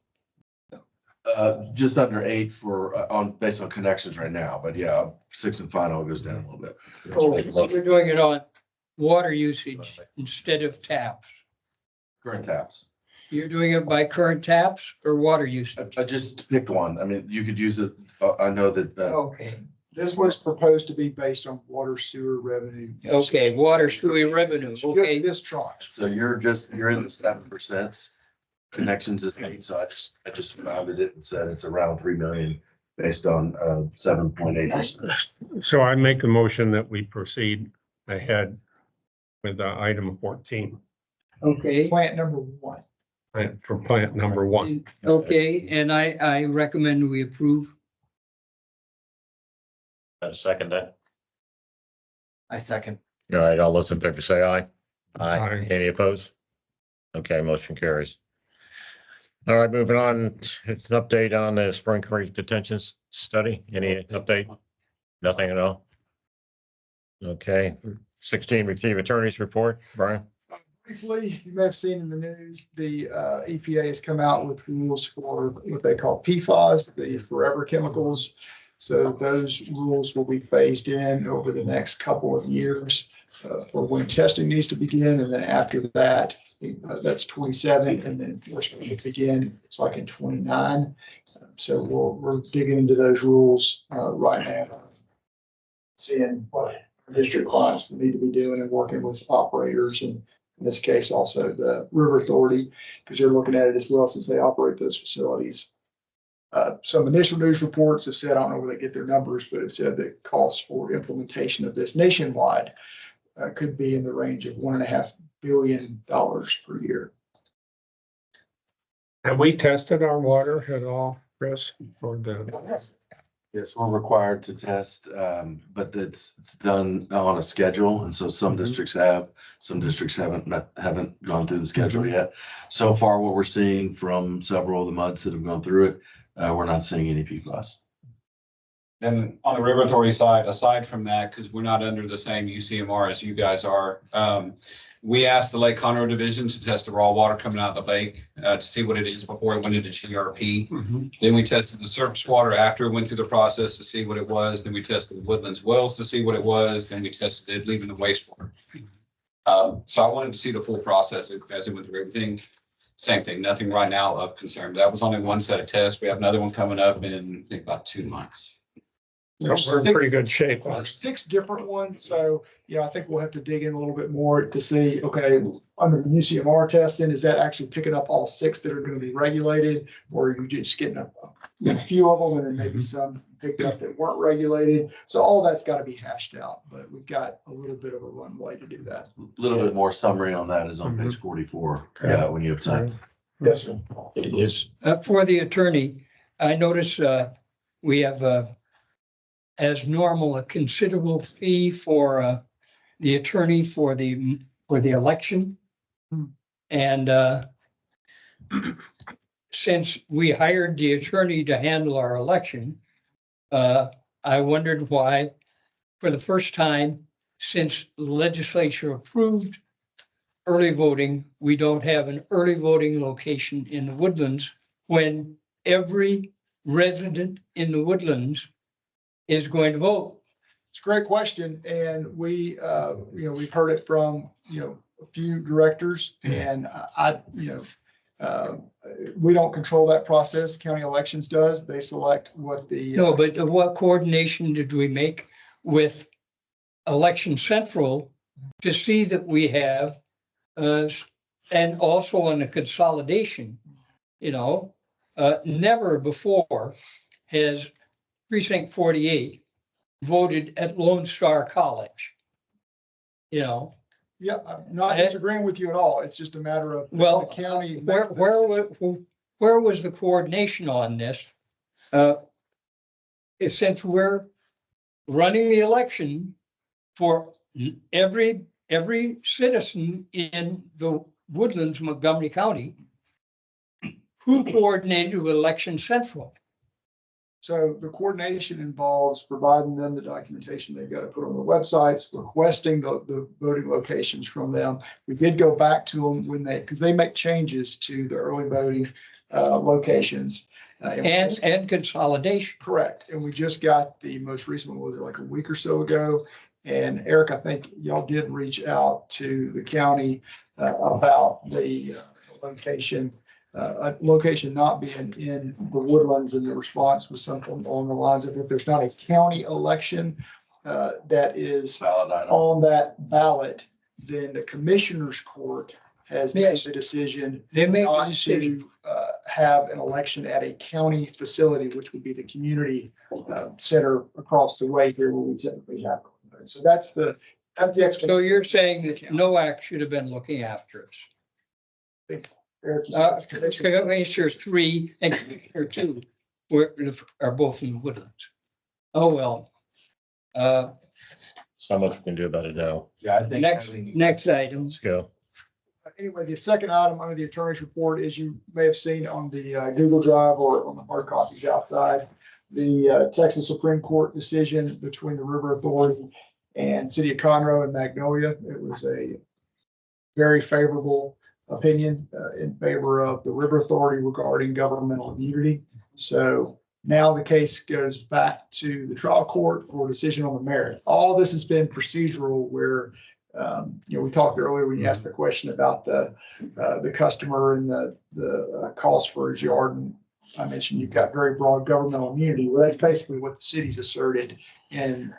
just under 8 for based on connections right now. But yeah, 6 and final goes down a little bit. Oh, we're doing it on water usage instead of taps. Current taps. You're doing it by current taps or water usage? I just picked one. I mean, you could use it. I know that. Okay, This was proposed to be based on water sewer revenue. okay, water sewer revenue, okay. This tranche. So you're in the 7%. Connections is 8, so I just rounded it and said it's around 3 million based on 7.8%. So I make a motion that we proceed ahead with item 14 Okay, Plant number 1. for plant number 1. okay, and I recommend we approve. Second that. I second. All right, all those in favor say aye. Aye. Any opposed? Okay, motion carries. All right, moving on, it's an update on the Spring Creek detention study. Any update? Nothing at all? Okay, 16, receive attorney's report. Brian? Briefly, you may have seen in the news, the EPA has come out with rules for what they call PFAS, the forever chemicals. So those rules will be phased in over the next couple of years for when testing needs to begin. And then after that, that's 27, and then enforcement will begin, it's like in 29. So we're digging into those rules right now, seeing what our district clients need to be doing and working with operators, and in this case, also the River Authority, because they're looking at it as well since they operate those facilities. Some initial news reports have said, I don't know where they get their numbers, but it said that costs for implementation of this nationwide could be in the range of $1.5 billion per year. Have we tested our water at all, Chris, for the? Yes, we're required to test, but it's done on a schedule. And so some districts have, some districts haven't gone through the schedule yet. So far, what we're seeing from several of the MUDs that have gone through it, we're not seeing any PFAS. Then on the River Authority side, aside from that, because we're not under the same UCMR as you guys are, we asked the Lake Conroe Division to test the raw water coming out of the lake to see what it is before it went into GRP. Then we tested the surface water after it went through the process to see what it was. Then we tested the Woodlands wells to see what it was. Then we tested it leaving the wastewater. So I wanted to see the full process as it went through everything. Same thing, nothing right now of concern. That was only one set of tests. We have another one coming up in, I think, about 2 months. We're in pretty good shape. on There's 6 different ones, so, I think we'll have to dig in a little bit more to see, okay, under the UCMR testing, is that actually picking up all 6 that are gonna be regulated? Or are you just getting a few of them and then maybe some picked up that weren't regulated? So all that's gotta be hashed out, but we've got a little bit of a runway to do that. A little bit more summary on that is on page 44. Yeah, when you have time. Yes, sir. It is, For the attorney, I notice we have, as normal, a considerable fee for the attorney for the election. And since we hired the attorney to handle our election, I wondered why, for the first time since the legislature approved early voting, we don't have an early voting location in the Woodlands when every resident in the Woodlands is going to vote. It's a great question, and we, we've heard it from, a few directors, and we don't control that process. County Elections does. They select what the. No, but what coordination did we make with Election Central to see that we have, and also on the consolidation, never before has Precinct 48 voted at Lone Star College. Yeah, I'm not disagreeing with you at all. It's just a matter of. Well, the county. where was the coordination on this? Since we're running the election for every citizen in the Woodlands, Montgomery County, who coordinated with Election Central? So the coordination involves providing them the documentation they've got to put on their websites, requesting the voting locations from them. We did go back to them because they make changes to the early voting locations. And consolidation. Correct. And we just got the most recent one, was it like a week or so ago? And Eric, I think y'all did reach out to the county about the location not being in the Woodlands, and the response was something along the lines of, if there's not a county election that is on that ballot, then the commissioner's court has made the decision not to have an election at a county facility, which would be the community center across the way here where we typically have. So that's the explanation. So you're saying that NOAC should have been looking after us? Commissioner 3 and Commissioner 2 are both in the Woodlands. Oh, well. so much we can do about it now. Yeah, I think. Next item. Let's go. Anyway, the second item under the attorney's report, as you may have seen on the Google Drive or on the hard copies outside, the Texas Supreme Court decision between the River Authority and City of Conroe and Magnolia. It was a very favorable opinion in favor of the River Authority regarding governmental immunity. So now the case goes back to the trial court for a decision on the merits. All this has been procedural where, we talked earlier when you asked the question about the customer and the cost for his yard. And I mentioned you've got very broad governmental immunity. Well, that's basically what the city's asserted in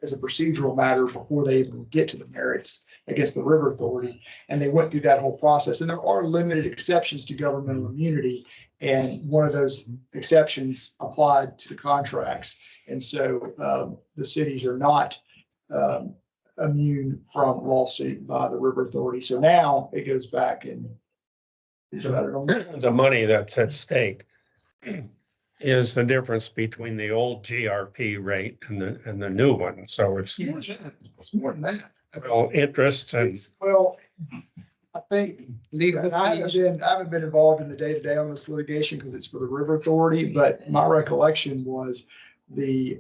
as a procedural matter before they even get to the merits against the River Authority. And they went through that whole process. And there are limited exceptions to governmental immunity. And one of those exceptions applied to the contracts. And so the cities are not immune from lawsuit by the River Authority. So now it goes back and The money that's at stake is the difference between the old GRP rate and the new one. So it's it's more than that. well, interest and I think Legal I haven't been involved in the day-to-day on this litigation because it's for the River Authority, but my recollection was the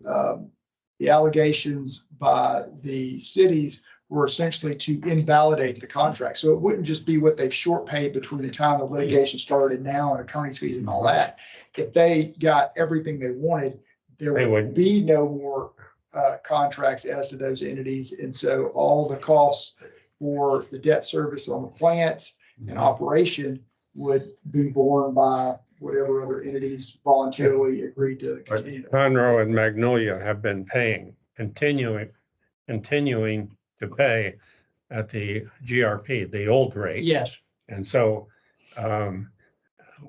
allegations by the cities were essentially to invalidate the contract. So it wouldn't just be what they've short paid between the time the litigation started and now, and attorney's fees and all that. If they got everything they wanted, there would be no more contracts as to those entities. And so all the costs for the debt service on the plants and operation would be borne by whatever other entities voluntarily agreed to continue. Conroe and Magnolia have been paying, continuing to pay at the GRP, the old rate. Yes, And so,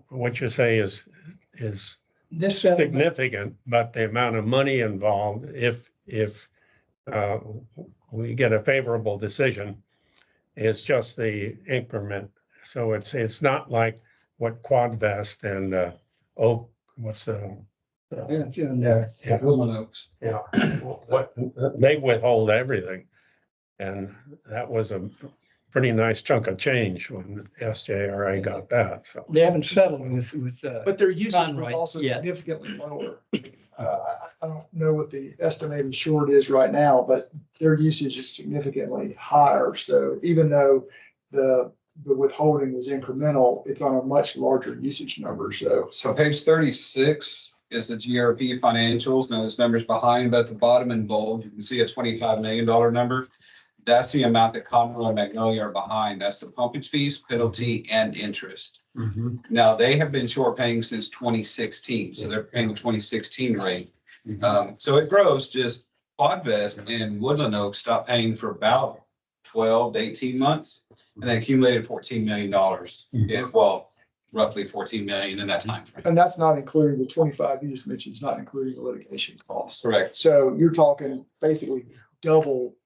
what you say is this settlement, significant, but the amount of money involved, if we get a favorable decision, is just the increment. So it's not like what Quadvest and Oak, what's the, it's in there. Yeah. Woodland Oaks. what, they withhold everything. And that was a pretty nice chunk of change when SJRA got that, so. They haven't settled with, But their usage was Conroy, also yeah. significantly lower. I don't know what the estimated short is right now, but their usage is significantly higher. So even though the withholding was incremental, it's on a much larger usage number. So page 36 is the GRP financials. Now this number's behind, but at the bottom in bold, you can see a $25 million number. That's the amount that Conroe and Magnolia are behind. That's the pumpage fees, penalty, and interest. Now, they have been short paying since 2016, so they're paying the 2016 rate. So it grows, just Quadvest and Woodland Oaks stopped paying for about 12 to 18 months, and they accumulated $14 million. Yeah, well, roughly 14 million in that time frame. And that's not including the 25 you just mentioned, it's not including the litigation costs. Correct. So you're talking basically double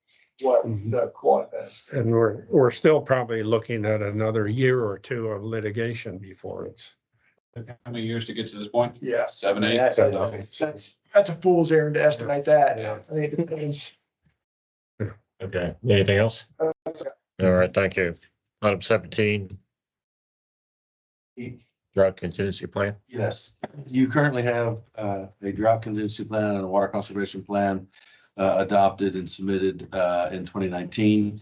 what the Quadvest. And we're still probably looking at another year or two of litigation before it's. How many years to get to this point? Yeah. 7, 8. That's a fool's errand to estimate that. Yeah. I mean, it depends. Okay, anything else? That's- All right, thank you. Item 17. Drought contingency plan. Yes, you currently have a drought contingency plan and a water conservation plan adopted and submitted in 2019.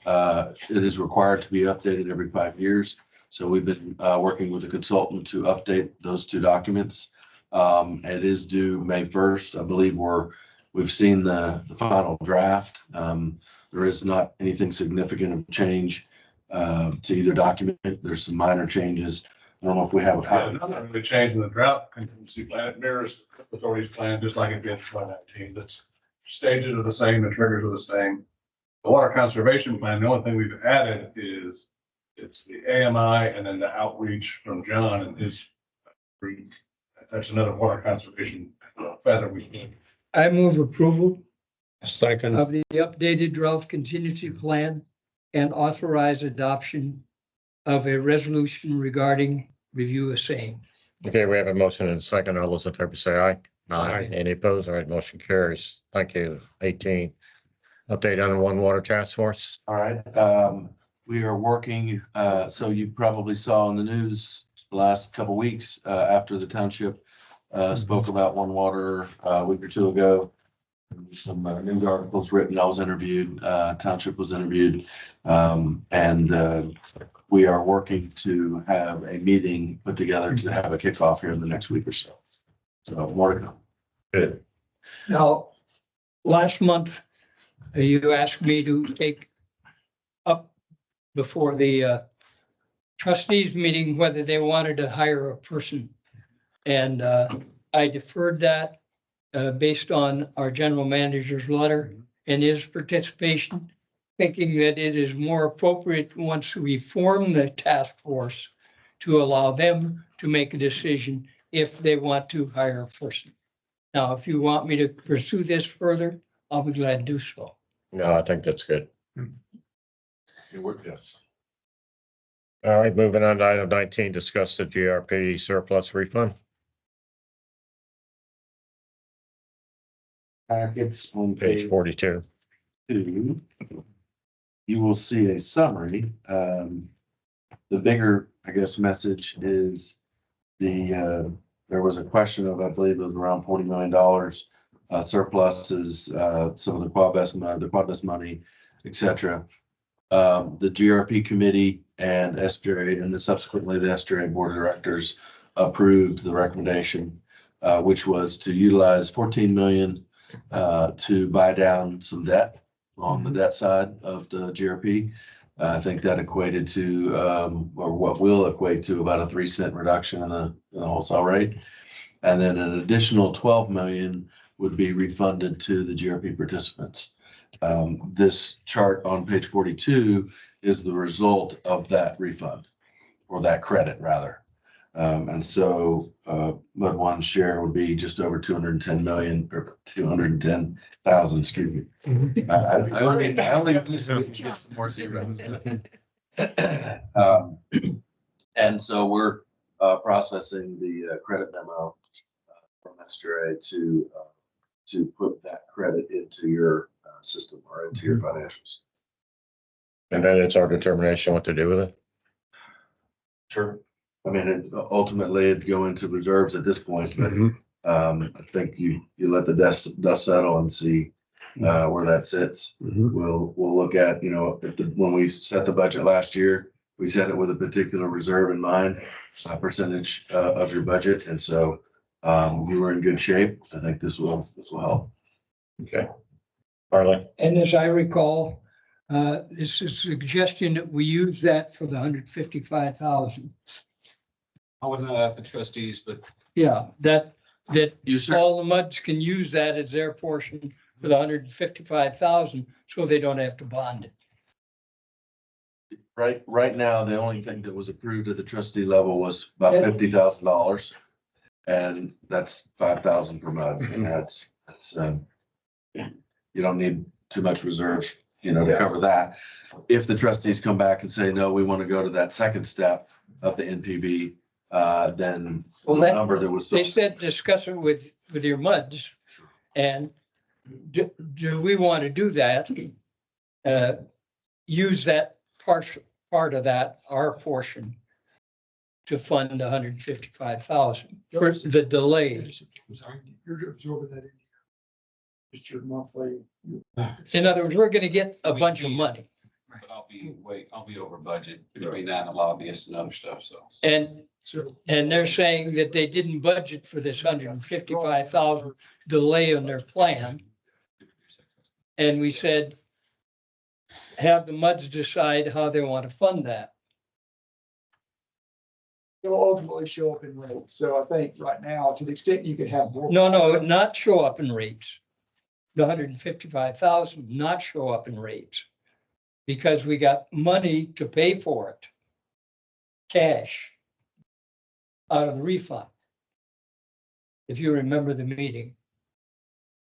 It is required to be updated every 5 years. So we've been working with a consultant to update those two documents. It is due May 1st. I believe we've seen the final draft. There is not anything significant of change to either document. There's some minor changes. I don't know if we have a copy. Nothing really changed in the drought contingency plan. It mirrors the authority's plan, just like it did in 2019. The stages are the same, the triggers are the same. The water conservation plan, the only thing we've added is it's the AMI and then the outreach from John and his group. That's another water conservation feather we need. I move approval Second, of the updated drought contingency plan and authorize adoption of a resolution regarding review of same. Okay, we have a motion and a second. All those in favor say aye. Aye. Any opposed? All right, motion carries. Thank you. 18. Update on the One Water Task Force. All right, we are working, so you probably saw in the news the last couple of weeks, after the township spoke about One Water a week or two ago. Some news articles written, I was interviewed, township was interviewed, and we are working to have a meeting put together to have a kickoff here in the next week or so. So more to come. Good. Now, last month, you asked me to take up before the trustees meeting whether they wanted to hire a person. And I deferred that based on our general manager's letter and his participation, thinking that it is more appropriate once we form the task force to allow them to make a decision if they want to hire a person. Now, if you want me to pursue this further, I'll be glad to do so. No, I think that's good. It worked, yes. All right, moving on to item 19, discuss the GRP surplus refund. Packets on Page page 42. 2. You will see a summary. The bigger, I guess, message is there was a question of, I believe it was around $40 million surpluses, some of the Quadvest money, et cetera. The GRP committee and SJRA and then subsequently the SJRA board of directors approved the recommendation, which was to utilize 14 million to buy down some debt on the debt side of the GRP. I think that equated to, or what will equate to about a 3 cent reduction in the wholesale rate. And then an additional 12 million would be refunded to the GRP participants. This chart on page 42 is the result of that refund, or that credit rather. And so Mud One's share would be just over 210 million, or 210,000, excuse me. I only get some more zeros. And so we're processing the credit memo from SRA to put that credit into your system or into your financials. And then it's our determination what to do with it. Sure. I mean, ultimately it'd go into reserves at this point, but I think you let the dust settle and see where that sits. We'll look at, you know, when we set the budget last year, we set it with a particular reserve in mind, a percentage of your budget. And so you were in good shape. I think this will help. Okay. Harley? And as I recall, this is a suggestion that we use that for the 155,000. I wasn't at the trustees, but Yeah, that You sir. all the MUDs can use that as their portion for the 155,000, so they don't have to bond it. Right now, the only thing that was approved at the trustee level was about $50,000. And that's 5,000 per month. And that's, you don't need too much reserve, you know, to cover that. If the trustees come back and say, no, we want to go to that second step of the NPV, then Well, the number that was. They said discuss it with your MUDs. And do we want to do that? Use that part of that, our portion, to fund 155,000 for the delays. You're absorbing that in. It's your monthly. In other words, we're gonna get a bunch of money. but I'll be over budget between that and the lobbyists and other stuff, so. And So they're saying that they didn't budget for this 155,000 delay on their plan. And we said, have the MUDs decide how they want to fund that. it'll ultimately show up in rates. So I think right now, to the extent you could have more. No, not show up in rates. The 155,000 not show up in rates. Because we got money to pay for it. Cash. Out of the refund. If you remember the meeting.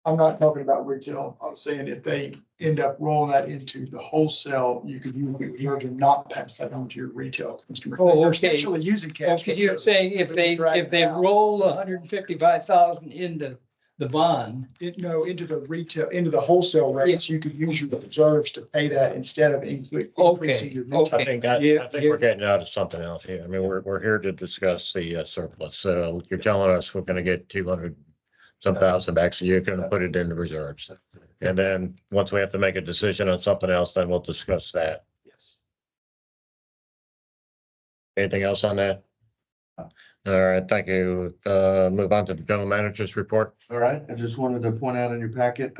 I'm not talking about retail. I was saying if they end up rolling that into the wholesale, you could use reserves and not pass that on to your retail customer. Oh, They're okay. essentially using cash. Okay, you're saying if they roll 155,000 into the bond. No, into the retail, into the wholesale rates, you could use your reserves to pay that instead of increasing your. retail. I think, I Yeah, think we're getting out of something else here. I mean, we're here to discuss the surplus. So you're telling us we're gonna get 200 some thousand back, so you're gonna put it in the reserves. And then once we have to make a decision on something else, then we'll discuss that. Yes. Anything else on that? All right, thank you. Move on to the general manager's report. All right, I just wanted to point out in your packet,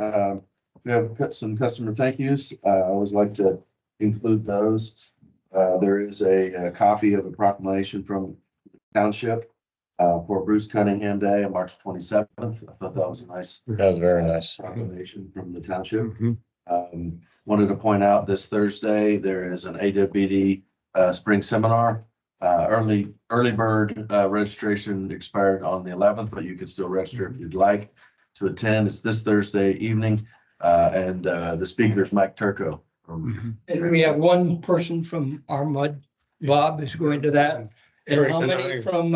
we have got some customer thank yous. I always like to include those. There is a copy of a proclamation from the township for Bruce Cunningham Day on March 27th. I thought that was a nice. That was very nice. Proclamation from the township. Wanted to point out this Thursday, there is an AWD spring seminar. Early bird registration expired on the 11th, but you can still register if you'd like to attend. It's this Thursday evening. And the speaker is Mike Turco. And we have one person from our MUD, Bob, is going to that. And how many from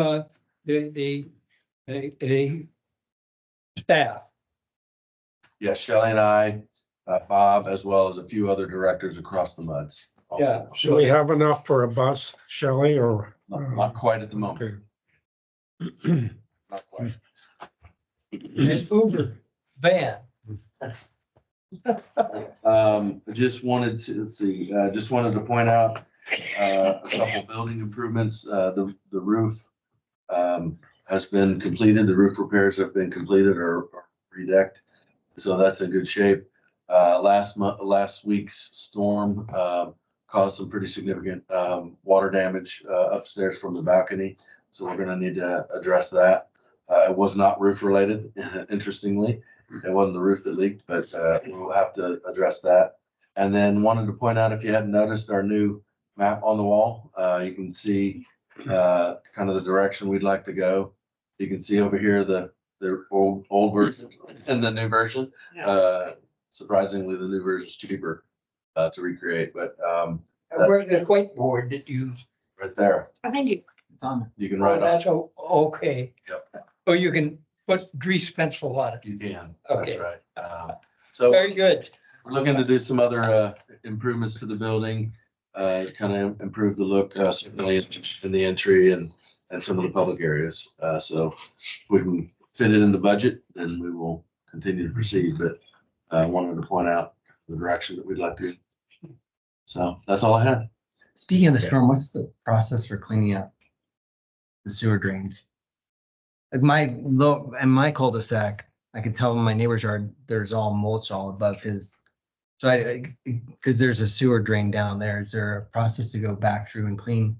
the staff? Yeah, Shelley and I, Bob, as well as a few other directors across the MUDs. Yeah. Do we have enough for a bus, Shelley, or? Not quite at the moment. Okay. Not quite. It's Uber van. Just wanted to, let's see, just wanted to point out a couple building improvements. The roof has been completed. The roof repairs have been completed or redecked. So that's in good shape. Last week's storm caused some pretty significant, water damage, upstairs from the balcony. So we're gonna need to address that. It was not roof related, interestingly. It wasn't the roof that leaked, but, we'll have to address that. And then wanted to point out, if you hadn't noticed our new map on the wall, you can see, kind of the direction we'd like to go. You can see over here, the old version and the new version. Surprisingly, the new version is cheaper, to recreate, but, Where's the whiteboard that you? right there, I think you, It's on. you can Oh, write on. that's okay. Yep. Oh, you can put grease pencil on it. You can, Okay. that's right. So Very good. we're looking to do some other, improvements to the building, kind of improve the look, certainly in the entry and some of the public areas. So if we can fit it in the budget, then we will continue to proceed, but I wanted to point out the direction that we'd like to. So that's all I had. Speaking of the storm, what's the process for cleaning up the sewer drains? Like in my cul-de-sac, I can tell in my neighbor's yard, there's all mulch all above his. So because there's a sewer drain down there, is there a process to go back through and clean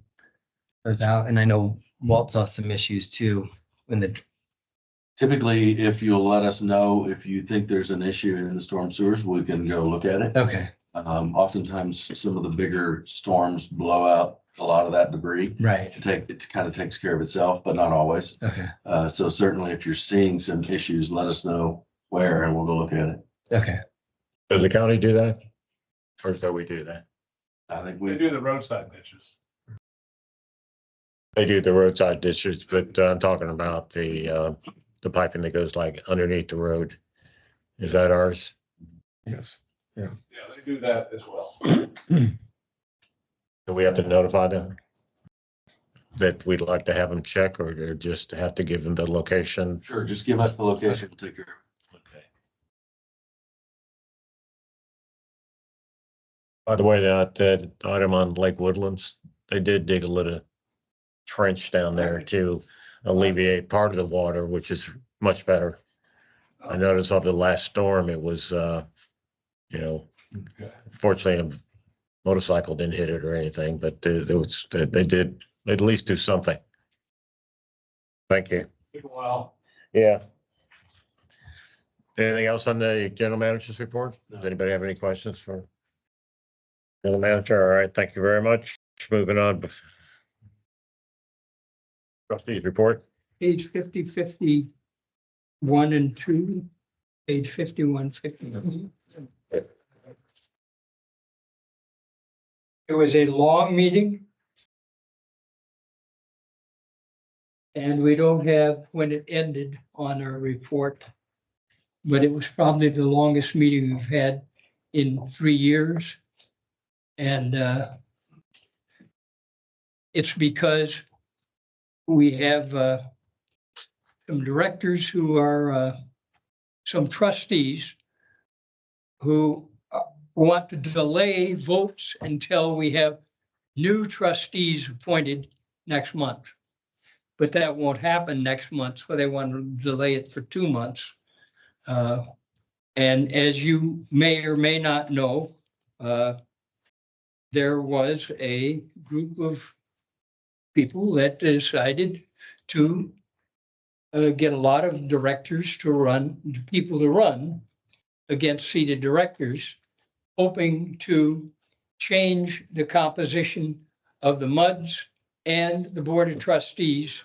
those out? And I know Walt saw some issues too when the, Typically, if you'll let us know if you think there's an issue in the storm sewers, we can go look at it. okay, Oftentimes, some of the bigger storms blow out a lot of that debris. right, It kind of takes care of itself, but not always. okay, So certainly if you're seeing some issues, let us know where and we'll go look at it. okay. Does the county do that? Or do we do that? I think We we, do the roadside ditches. They do the roadside ditches, but I'm talking about the piping that goes like underneath the road. Is that ours? Yes. Yeah, they do that as well. Do we have to notify them that we'd like to have them check, or just have to give them the location? sure, just give us the location, we'll take care of Okay. By the way, that item on Lake Woodlands, they did dig a little trench down there to alleviate part of the water, which is much better. I noticed over the last storm, it was, fortunately, a motorcycle didn't hit it or anything, but they did at least do something. Thank you. Took a while. Yeah. Anything else on the general manager's report? Does anybody have any questions for general manager? All right, thank you very much. Moving on. Trustees report. Page 51 and 2, page 51, 52. It was a long meeting. And we don't have when it ended on our report. But it was probably the longest meeting we've had in 3 years. And it's because we have some directors who are some trustees who want to delay votes until we have new trustees appointed next month. But that won't happen next month, so they want to delay it for 2 months. And as you may or may not know, there was a group of people that decided to get a lot of directors to run, people to run against seated directors, hoping to change the composition of the MUDs and the Board of Trustees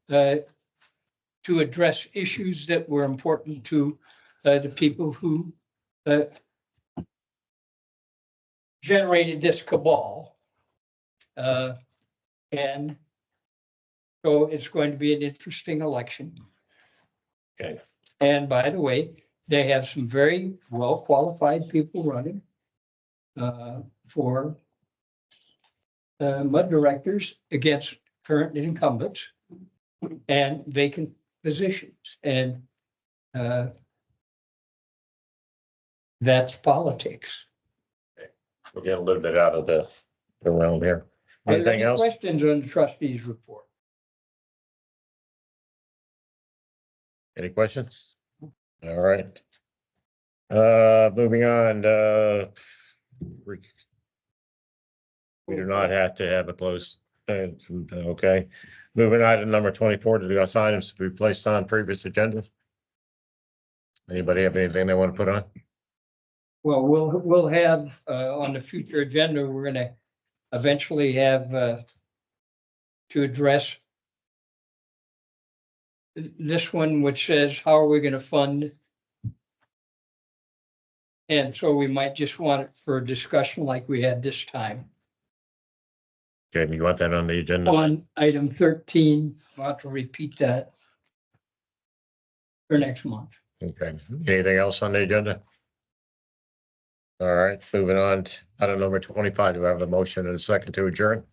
to address issues that were important to the people who generated this cabal. And so it's going to be an interesting election. Okay. And by the way, they have some very well-qualified people running for MUD directors against current incumbents and vacant positions. And that's politics. We're getting a little bit out of the realm here. Are there Anything any else? questions on the trustees report? Any questions? All right. Moving on, We do not have to have a closed, okay. Moving item number 24 to discuss items to be placed on previous agenda. Anybody have anything they want to put on? Well, we'll have, on the future agenda, we're gonna eventually have, to address this one, which says, how are we gonna fund? And so we might just want it for discussion like we had this time. Okay, you want that on the agenda? On item 13, I'll have to repeat that for next month. Okay, anything else on the agenda? All right, moving on to item number 25. Do I have a motion and a second to adjourn?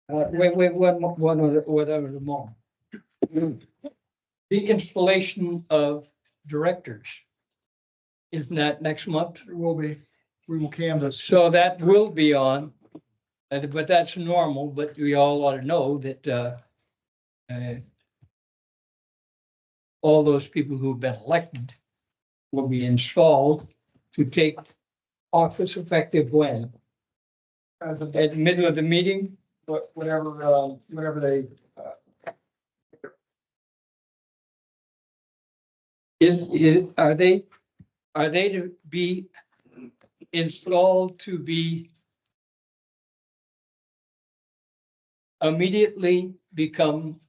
Wait, one other moment. The installation of directors. Isn't that next month? It will be, we will canvass. So that will be on, but that's normal, but we all ought to know that, all those people who've been elected will be installed to take office effective when? At the middle of the meeting, whatever they. Are they to be installed to be immediately become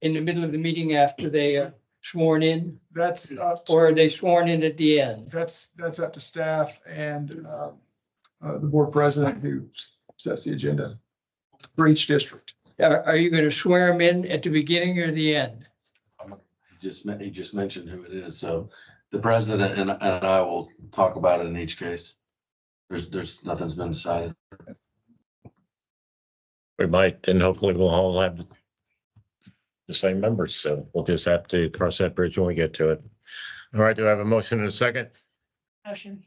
in the middle of the meeting after they are sworn in, That's up to, or are they sworn in at the end? that's up to staff and the board president who sets the agenda for each district. Are you gonna swear them in at the beginning or the end? He just mentioned who it is, so the president and I will talk about it in each case. There's nothing's been decided. We might, and hopefully we'll all have the same members, so we'll just have to cross that bridge when we get to it. All right, do I have a motion and a second? Motion.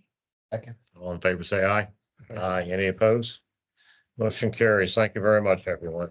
All in favor, say aye. Aye. Any opposed? Motion carries. Thank you very much, everyone.